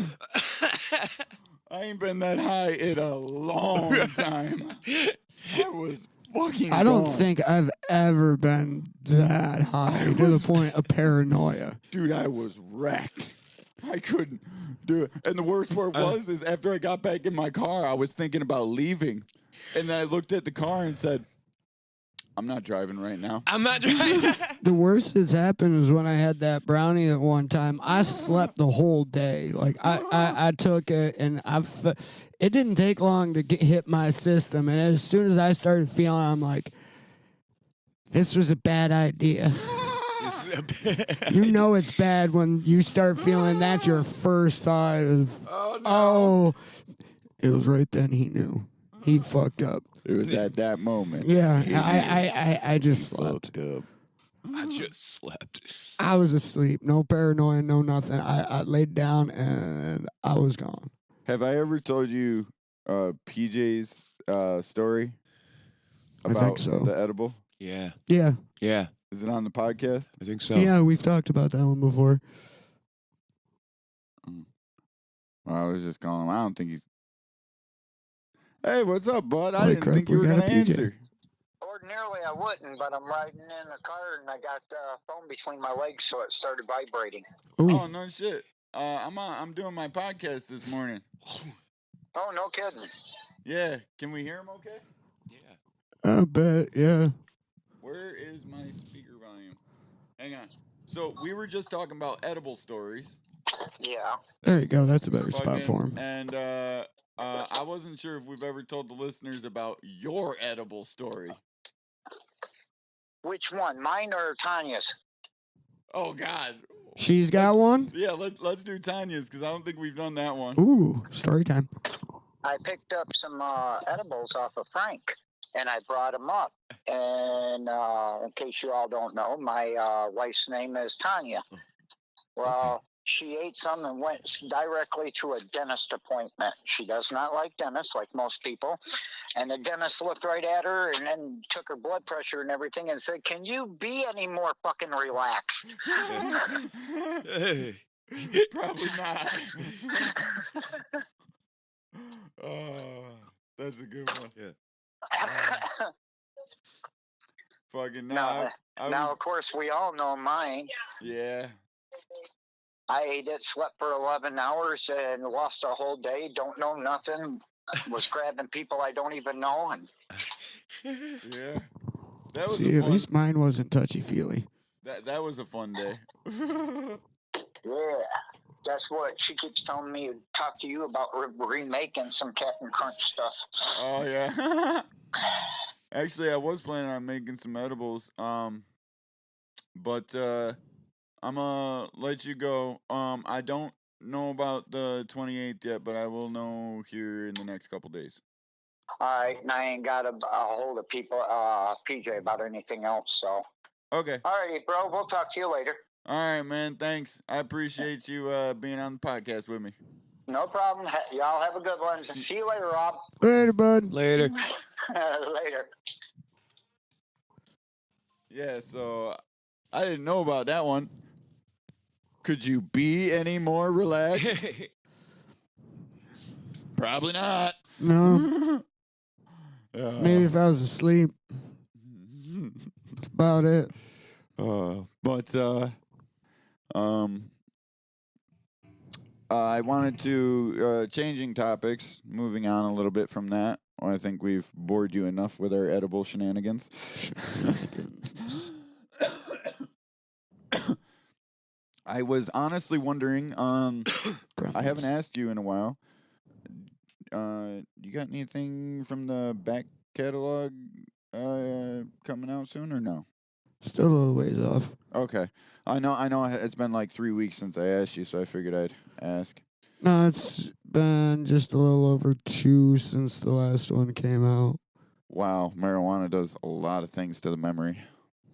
I ain't been that high in a long time. I was fucking I don't gone. think I've ever been that high to the point of paranoia. Dude, I was wrecked. I couldn't do it. And the worst part is after I got back in my car, I was thinking about leaving. And then I looked at the car and said, I'm not driving right now. I'm not driving. The worst that's happened is when I had that brownie at one time. I slept the whole day. Like I took it and it didn't take long to hit my system. And as soon as I started feeling, I'm like, this was a bad idea. You know it's bad when you start feeling that's your first thought of, oh, it was right then he knew. He fucked up. It was at that moment. Yeah, I just slept. I just slept. I was asleep. No paranoia, no nothing. I laid down and I was gone. Have I ever told you PJ's story I think about so. the edible? Yeah. Yeah. Yeah. Is it on the podcast? I think so. Yeah, we've talked about that one before. Well, I was just calling him. I don't think he's. Hey, what's up, bud? I Holy didn't crap, think you we were got a going to PJ. answer. Ordinarily, I wouldn't, but I'm riding in the car and I got the phone between my legs, so it started vibrating. Ooh. Oh, no shit. I'm doing my podcast this morning. Oh, no kidding. Yeah. Can we hear him okay? Yeah. I bet, yeah. Where is my speaker volume? Hang on. So we were just talking about edible stories. Yeah. There you go. That's a better spot Fucking- for him. And I wasn't sure if we've ever told the listeners about your edible story. Which one, mine or Tanya's? Oh God. She's got one? Yeah, let's do Tanya's because I don't think we've done that one. Ooh, story time. I picked up some edibles off of Frank, and I brought them up. And in case you all don't know, my wife's name is Tanya. Well, she ate some and went directly to a dentist appointment. She does not like dentists, like most people. And the dentist looked right at her and then took her blood pressure and everything and said, "Can you be any more fucking relaxed?" Probably not. Oh, that's a good one. Fucking Now, I now, was- of course, we all know mine. yeah. I ate it, slept for 11 hours, and lost a whole day. Don't know nothing. Was grabbing people I don't even know. And Yeah. That was See, a at fun, least mine wasn't touchy-feely. that was a fun day. yeah, that's what she keeps telling me to talk to you about remaking some Captain Crunch stuff. Oh yeah. Actually, I was planning on making some edibles. But I'm gonna let you go. I don't know about the 28th yet, but I will know here in the next couple days. All right, and I ain't got a hold of people, PJ, about anything else. So, Okay. all righty, bro. We'll talk to you later. All right, man. Thanks. I appreciate you being on the podcast with me. No problem. Y'all have a good one. See you later, Rob. Later, bud. Later. Later. Yeah. So I didn't know about that one. Could you be any more relaxed? Probably not. No, maybe if I was asleep. That's about it. I wanted to changing topics, moving on a little bit from that. I think we've bored you enough with our edible shenanigans. I was honestly wondering. I haven't asked you in a while. You got anything from the back catalog coming out soon or no? Still a little ways off. Okay. I know it's been like 3 weeks since I asked you, so I figured I'd ask. No, it's been just a little over 2 since the last one came out. Wow, marijuana does a lot of things to the memory.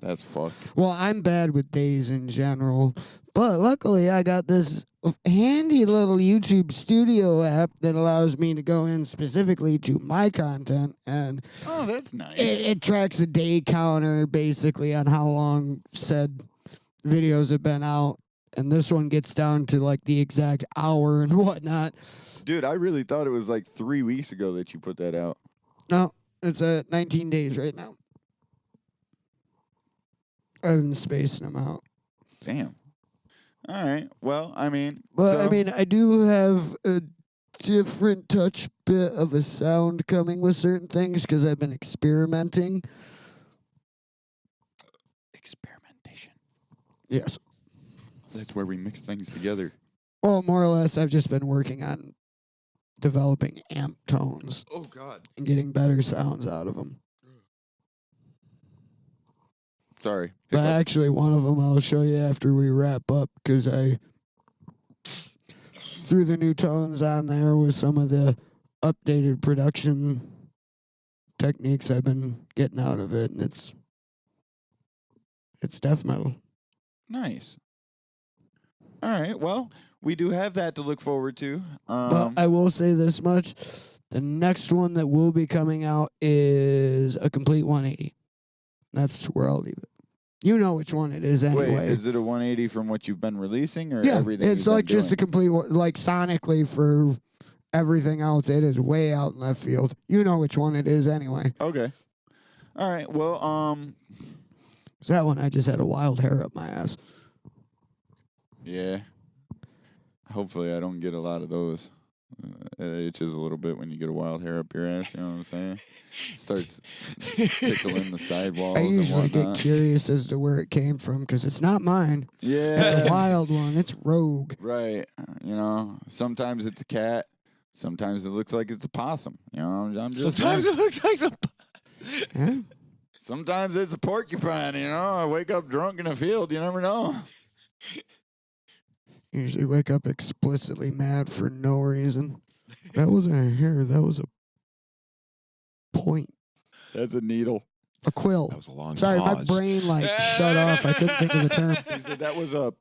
That's fucked. Well, I'm bad with days in general, but luckily I got this handy little YouTube Studio app that allows me to go in specifically to my content, and Oh, that's nice. it tracks a day counter basically on how long said videos have been out, and this one gets down to like the exact hour and whatnot. Dude, I really thought it was like 3 weeks ago that you put that out. No, it's at 19 days right now. I've been spacing them out. Damn. All right. Well, I mean, But I so- mean, I do have a different touch bit of a sound coming with certain things because I've been experimenting. experimentation. Yes. That's where we mix things together. Well, more or less, I've just been working on developing amp tones Oh God. and getting better sounds out of them. Sorry. But Hiccup. actually, one of them I'll show you after we wrap up because I threw the new tones on there with some of the updated production techniques I've been getting out of it, and it's death metal. Nice. All right. Well, we do have that to look forward to. But I will say this much: the next one that will be coming out is a complete 180. That's where I'll leave it. You know which one it is anyway. Wait, is it a 180 from what you've been releasing, or Yeah, everything? it's you've like been just a doing? complete like sonically for everything else. It is way out in left field. You know which one it is anyway. Okay. All right. Well, 'Cause that one I just had a wild hair up my ass. yeah. Hopefully, I don't get a lot of those. It itches a little bit when you get a wild hair up your ass. You know what I'm saying? Starts tickling the sidewalls I and usually get whatnot. curious as to where it came from because it's not mine. Yeah. It's a wild one. It's rogue. Right. You know, sometimes it's a cat. Sometimes it looks like it's a possum. You know, I'm just Sometimes saying. it looks like some. Yeah. Sometimes it's a porcupine. You know, I wake up drunk in a field. You never know. Usually wake up explicitly mad for no reason. That wasn't a hair. That was a point. That's a needle. A quill. That was a long Sorry, my pause. brain like shut off. I couldn't think of the term. He said that was a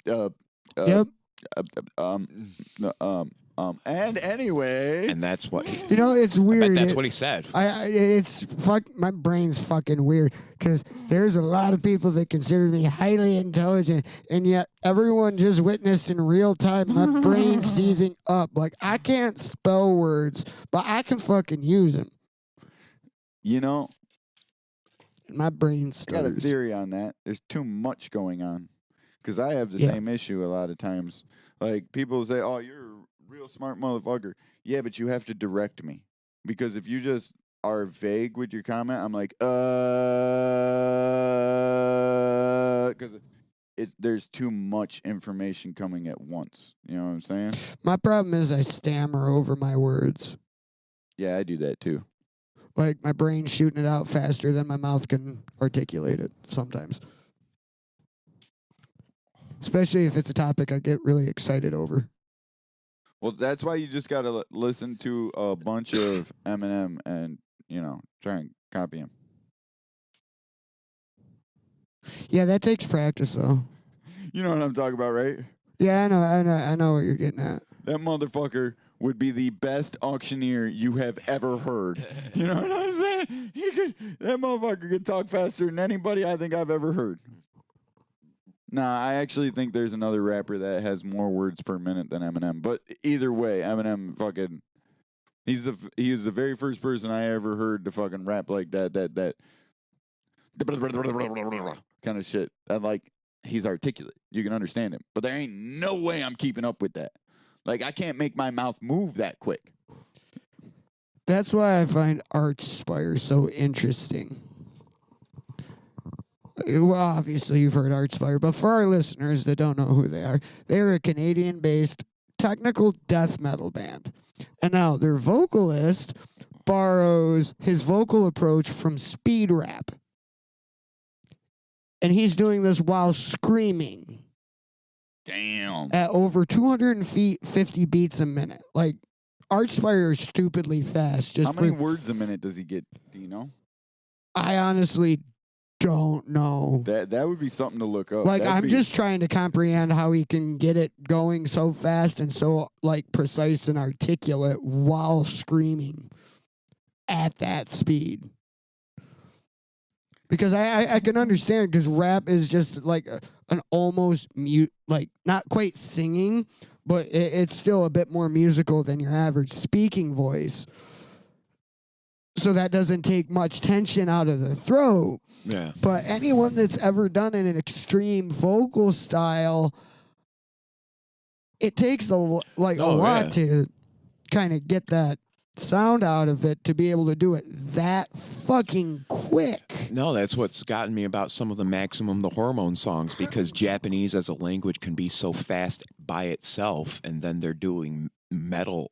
Yep. and anyway, And that's what. You know, it's I weird. bet that's It- what he said. it's my brain's fucking weird because there's a lot of people that consider me highly intelligent, and yet everyone just witnessed in real time my brain seizing up. Like I can't spell words, but I can fucking use them. you know, My brain I got a stutters. theory on that. There's too much going on. Because I have the Yeah. same issue a lot of times. Like, people say, oh, you're a real smart motherfucker. Yeah, but you have to direct me. Because if you just are vague with your comment, I'm like, because there's too much information coming at once. You know what I'm saying? My problem is I stammer over my words. Yeah, I do that too. Like my brain's shooting it out faster than my mouth can articulate it sometimes. Especially if it's a topic I get really excited over. Well, that's why you just got to listen to a bunch of Eminem and, you know, try and copy him. Yeah, that takes practice though. You know what I'm talking about, right? Yeah, I know what you're getting at. That motherfucker would be the best auctioneer you have ever heard. You know what I'm saying? That motherfucker could talk faster than anybody I think I've ever heard. Nah, I actually think there's another rapper that has more words per minute than Eminem. But either way, Eminem fucking he was the very first person I ever heard to fucking rap like that kind of shit. And like he's articulate. You can understand him. But there ain't no way I'm keeping up with that. Like I can't make my mouth move that quick. That's why I find Archspire so interesting. Well, obviously you've heard Archspire, but for our listeners that don't know who they are, they're a Canadian-based technical death metal band. And now their vocalist borrows his vocal approach from speed rap. And he's doing this while screaming Damn. at over 250 beats a minute. Like, Archspire is stupidly fast. How many words a minute does he get? Do you know? I honestly don't know. That would be something to look up. Like, That'd I'm be- just trying to comprehend how he can get it going so fast and so, like, precise and articulate while screaming at that speed. Because I can understand, because rap is just, like, an almost mute, like, not quite singing, but it's still a bit more musical than your average speaking voice. So that doesn't take much tension out of the throat. Yeah. But anyone that's ever done an extreme vocal style, it takes a Oh, lot yeah. to kind of get that sound out of it to be able to do it that fucking quick. No, that's what's gotten me about some of the Maximum the Hormone songs, because Japanese as a language can be so fast by itself, and then they're doing metal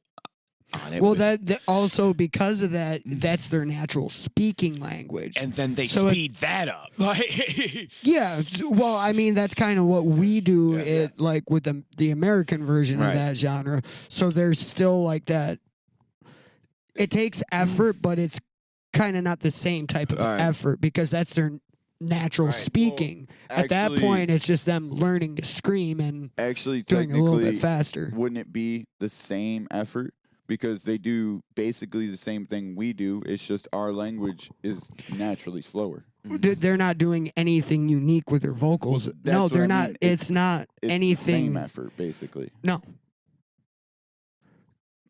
on it. Well, with- that also because of that, that's their natural speaking language. and then they so it- speed that up. Like, Yeah, well, I mean that's kind of what we do. Yeah. Like with the American version Right. of that genre. So there's still like that. It takes effort, but it's kind of not the same type of All right. effort because that's their natural Right. Well, speaking. At that actually- point, it's just them learning to scream and Actually, doing a little bit technically, faster. wouldn't it be the same effort? Because they do basically the same thing we do. It's just our language is naturally slower. They're not doing anything unique with their vocals. That's No, what they're I not. mean. It's not It's anything. the same effort, basically. No.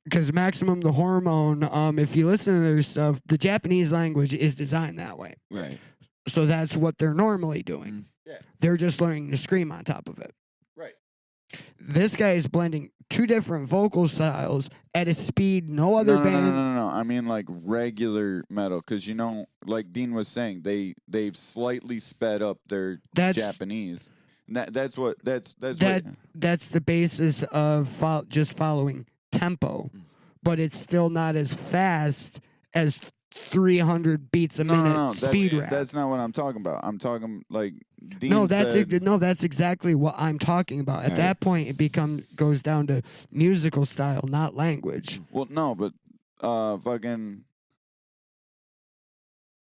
Because Maximum the Hormone, if you listen to their stuff, the Japanese language is designed that way. right. So that's what they're normally doing. Yeah. They're just learning to scream on top of it. Right. This guy is blending two different vocal styles at a speed no other no, band. No. I mean like regular metal, because like Dean was saying, they've slightly sped up their That's Japanese. And that's what. that's the basis of just following tempo, but it's still not as fast as 300 beats a minute No. speed rap. That's not what I'm talking about. I'm talking like Dean No, said, that's exactly what I'm talking about. At Right. that point, it goes down to musical style, not language. Well, no, but fucking,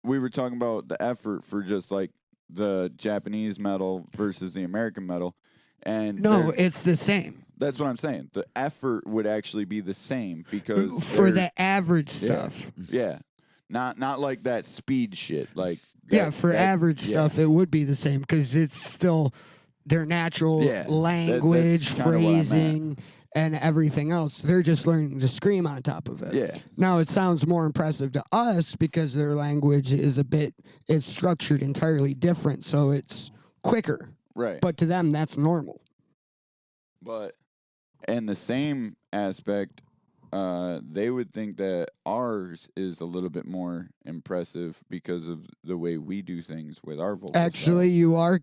we were talking about the effort for just like the Japanese metal versus the American metal, and No, they're- it's the same that's what I'm saying. The effort would actually be the same because for they're- the average yeah, stuff. yeah, not like that speed shit. Like Yeah, that- for that- average yeah. stuff, it would be the same because it's still their natural Yeah, language, kinda what I meant. phrasing, and everything else. They're just learning to scream on top of it. Yeah, Now it sounds more impressive to us because their language is it's structured entirely different, so it's quicker. right. But to them, that's normal. But in the same aspect, they would think that ours is a little bit more impressive because of the way we do things with our vocal Actually, styles. you are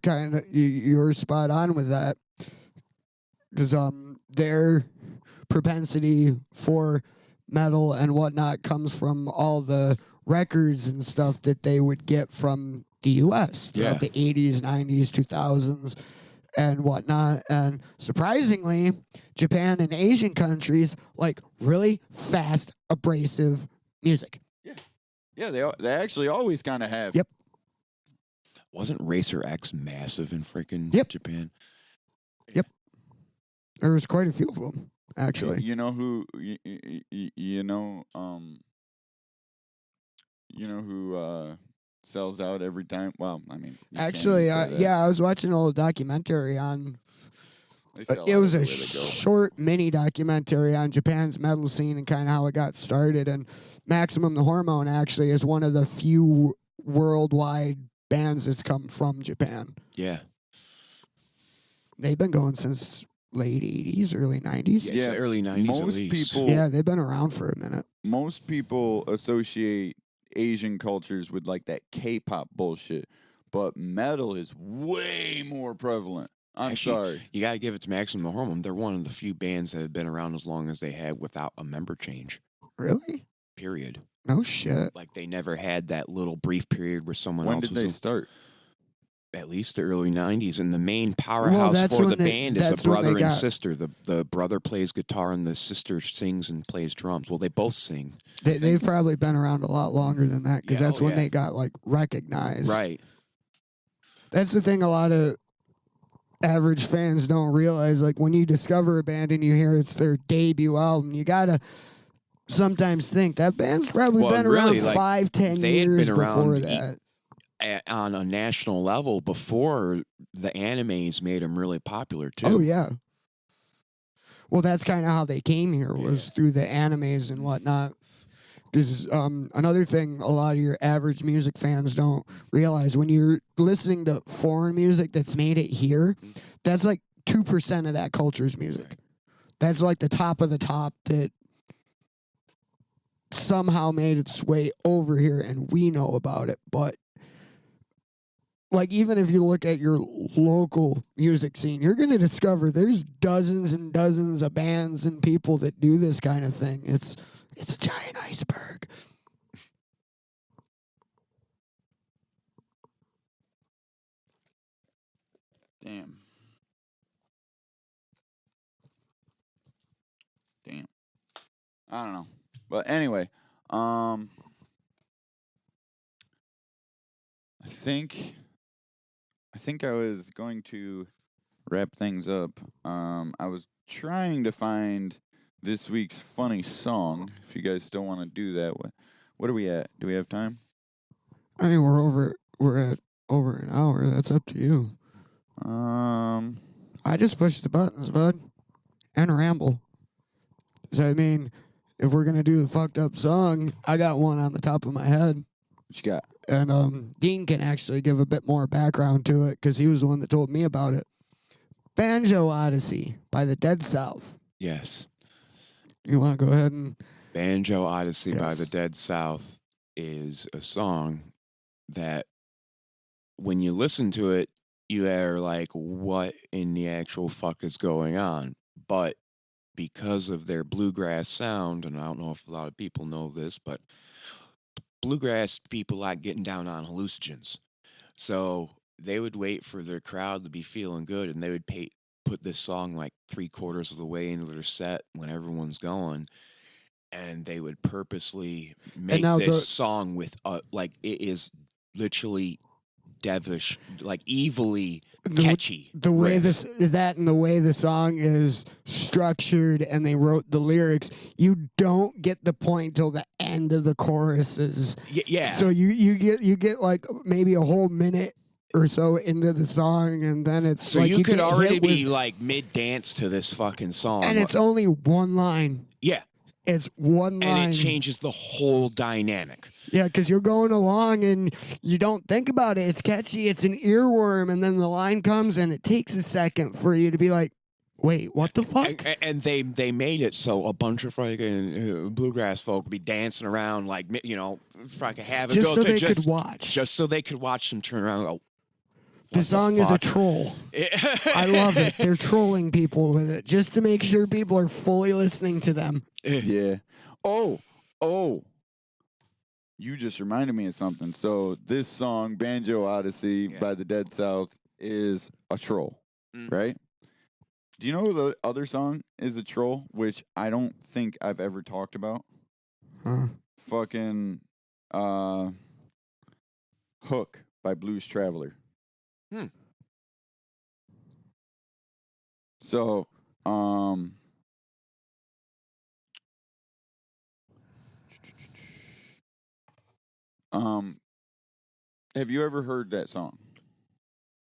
you're spot on with that, because their propensity for metal and whatnot comes from all the records and stuff that they would get from the U.S. Yeah. throughout the 80s, 90s, 2000s, and whatnot. And surprisingly, Japan and Asian countries like really fast, abrasive music. Yeah, they actually always kind of have. Yep. Wasn't Racer X massive in freaking Yep. Japan? There was quite a few of them, actually. You know who you know who sells out every time. Well, I mean, you can't Actually, even say that. yeah, I was watching a little documentary on. They sell It out was a everywhere they go. short mini documentary on Japan's metal scene and kind of how it got started. And Maximum the Hormone actually is one of the few worldwide bands that's come from Japan. Yeah. They've been going since late 80s, early 90s. Yeah, Yeah, it's the early 90s at most least. people- Yeah, they've been around for a minute. Most people associate Asian cultures with like that K-pop bullshit, but metal is way more prevalent. I'm Actually, sorry. You got to give it to Maximum the Hormone. They're one of the few bands that have been around as long as they have without a member change. Really? Period. No shit. Like they never had that little brief period where someone When else did was they start? at least the early 90s, and the main powerhouse that's for when the they- band is a that's when they brother and got- sister. The brother plays guitar and the sister sings and plays drums. Well, they both sing. They've probably been around a lot longer than that because Yeah, that's oh, when yeah. they got like recognized. Right. That's the thing a lot of average fans don't realize. Like when you discover a band and you hear it's their debut album, you gotta sometimes think that band's probably Well, been and really, around like, 5-10 they had years been around before e- that. On a national level before the animes made them really popular, too. Oh yeah. Well, that's kind of how they came here was through the animes and whatnot. Because another thing, a lot of your average music fans don't realize when you're listening to foreign music that's made it here, that's like 2% of that culture's music. That's like the top of the top that somehow made its way over here and we know about it. But like even if you look at your local music scene, you're going to discover there's dozens and dozens of bands and people that do this kind of thing. It's a giant iceberg. Damn. I don't know. But anyway, I think I was going to wrap things up. I was trying to find this week's funny song. If you guys still want to do that, what are we at? Do we have time? I mean, we're at over an hour. That's up to you. I just push the buttons, bud, and ramble. So I mean, if we're gonna do the fucked up song, I got one on the top of my head, What you got? and Dean can actually give a bit more background to it because he was the one that told me about it. Banjo Odyssey by the Dead South. Yes. You want to go ahead and Banjo Odyssey by Yes. the Dead South is a song that when you listen to it, you are like, what in the actual fuck is going on? But because of their bluegrass sound, and I don't know if a lot of people know this, but bluegrass people like getting down on hallucinogens. So they would wait for their crowd to be feeling good, and they would put this song like 3/4 of the way into their set when everyone's going, and they would purposely make now this the- song with like it is literally devilish, like evilly catchy. the way riff. the way the song is structured and they wrote the lyrics, you don't get the point till the end of the choruses. Yeah. So you get like maybe a whole minute or so into the song, and then it's So like you could get already hit be with- like mid dance to this fucking song. and it's only one line. yeah, It's one line. and it changes the whole dynamic. Yeah, because you're going along and you don't think about it. It's catchy. It's an earworm, and then the line comes, and it takes a second for you to be like, "Wait, what the fuck?" And they made it so a bunch of fucking bluegrass folk would be dancing around like fucking have a Just go so to they just, could watch. just so they could watch them turn around and go. The "What song is a fuck?" troll. I love it. They're trolling people with it just to make sure people are fully listening to them. Yeah. Oh. You just reminded me of something. So this song, Banjo Odyssey Yeah. by the Dead South, is a troll, Mm. right? Do you know the other song is a troll, which I don't think I've ever talked about? Huh. Fucking Hook by Blues Traveler. Hmm. So, Have you ever heard that song?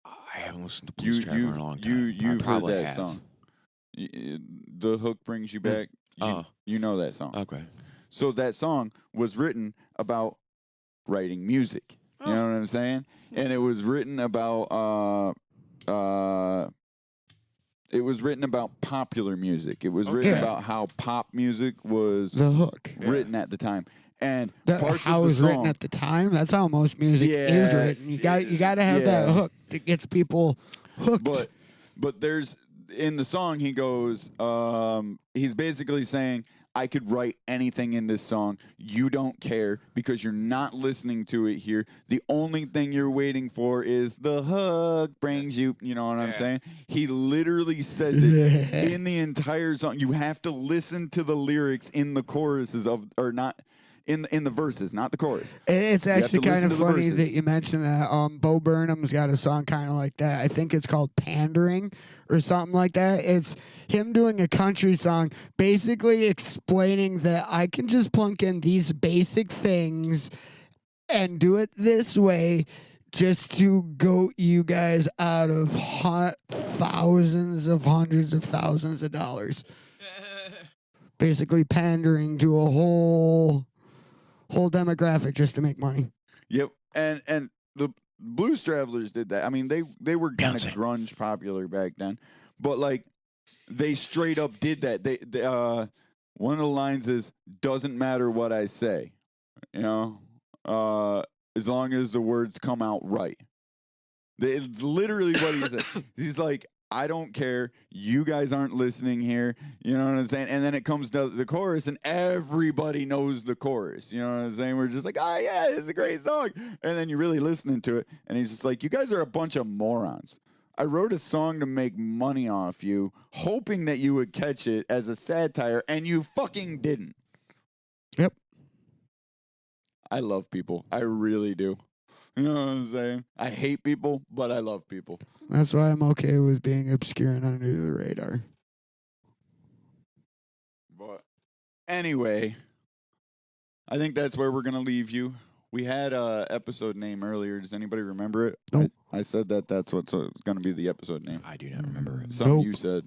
I haven't listened to Blues Traveler in a long time. I You've heard probably that have. song. The hook brings you back. You know that song. Okay. So that song was written about writing music. You know what I'm saying? And it was written about it was written about popular music. It was written Yeah. about how pop music was The hook. written at the time. And That, parts how it of the was song, written at the time. That's how most music is Yeah, written. You got to have that yeah. hook that gets people hooked. but there's in the song he goes he's basically saying I could write anything in this song. You don't care because you're not listening to it here. The only thing you're waiting for is the hook brings you. You know what I'm saying? He literally says it in the entire song. You have to listen to the lyrics in the choruses or not in the verses, not the chorus. It's have to actually kind listen of to the funny that verses. you mentioned that. Bo Burnham's got a song kind of like that. I think it's called Pandering or something like that. It's him doing a country song, basically explaining that I can just plunk in these basic things and do it this way just to goat you guys out of thousands of hundreds of thousands of dollars. Basically pandering to a whole demographic just to make money. Yep, and the Blues Travelers did that. I mean, they were kind of Beyonce. grunge popular back then, but like they straight up did that. They one of the lines is "Doesn't matter what I say," you know, as long as the words come out right. It's literally what he said. He's like, I don't care. You guys aren't listening here. You know what I'm saying? And then it comes to the chorus, and everybody knows the chorus. You know what I'm saying? We're just like, oh, yeah, it's a great song. And then you're really listening to it, and he's just like, you guys are a bunch of morons. I wrote a song to make money off you, hoping that you would catch it as a satire, and you fucking didn't. Yep. I love people. I really do. You know what I'm saying? I hate people, but I love people. That's why I'm okay with being obscure and under the radar. But anyway, I think that's where we're gonna leave you. We had a episode name earlier. Does anybody remember it? Nope. I said that's what's gonna be the episode name. I do not remember it. Something Nope. you said.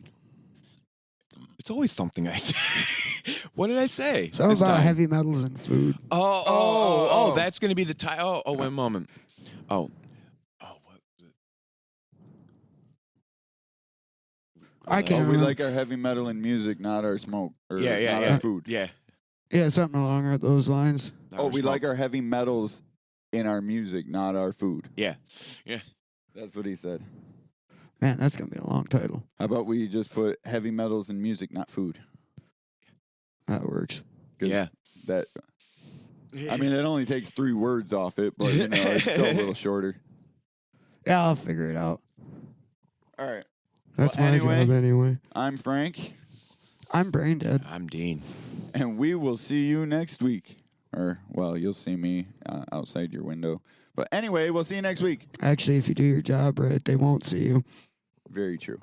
It's always something I say. What did I say? Something This about time. heavy metals and food. Oh. That's going to be the title. Oh, wait a moment. What? was it? I can't Oh, we remember. like our heavy metal and music, not our smoke. Or Yeah, not yeah. our food. Yeah. Yeah, something along those lines. Oh, we like our heavy metals in our music, not our food. Yeah. Yeah. That's what he said. Man, that's gonna be a long title. How about we just put heavy metals in music, not food? That works. 'Cause Yeah. That. I mean, it only takes 3 words off it, but you know, it's still a little shorter. Yeah, I'll figure it out. All right. That's Well, my anyway. job anyway. I'm Frank, I'm brain dead. I'm Dean. and we will see you next week. Or, well, you'll see me outside your window. But anyway, we'll see you next week. Actually, if you do your job right, they won't see you. Very true.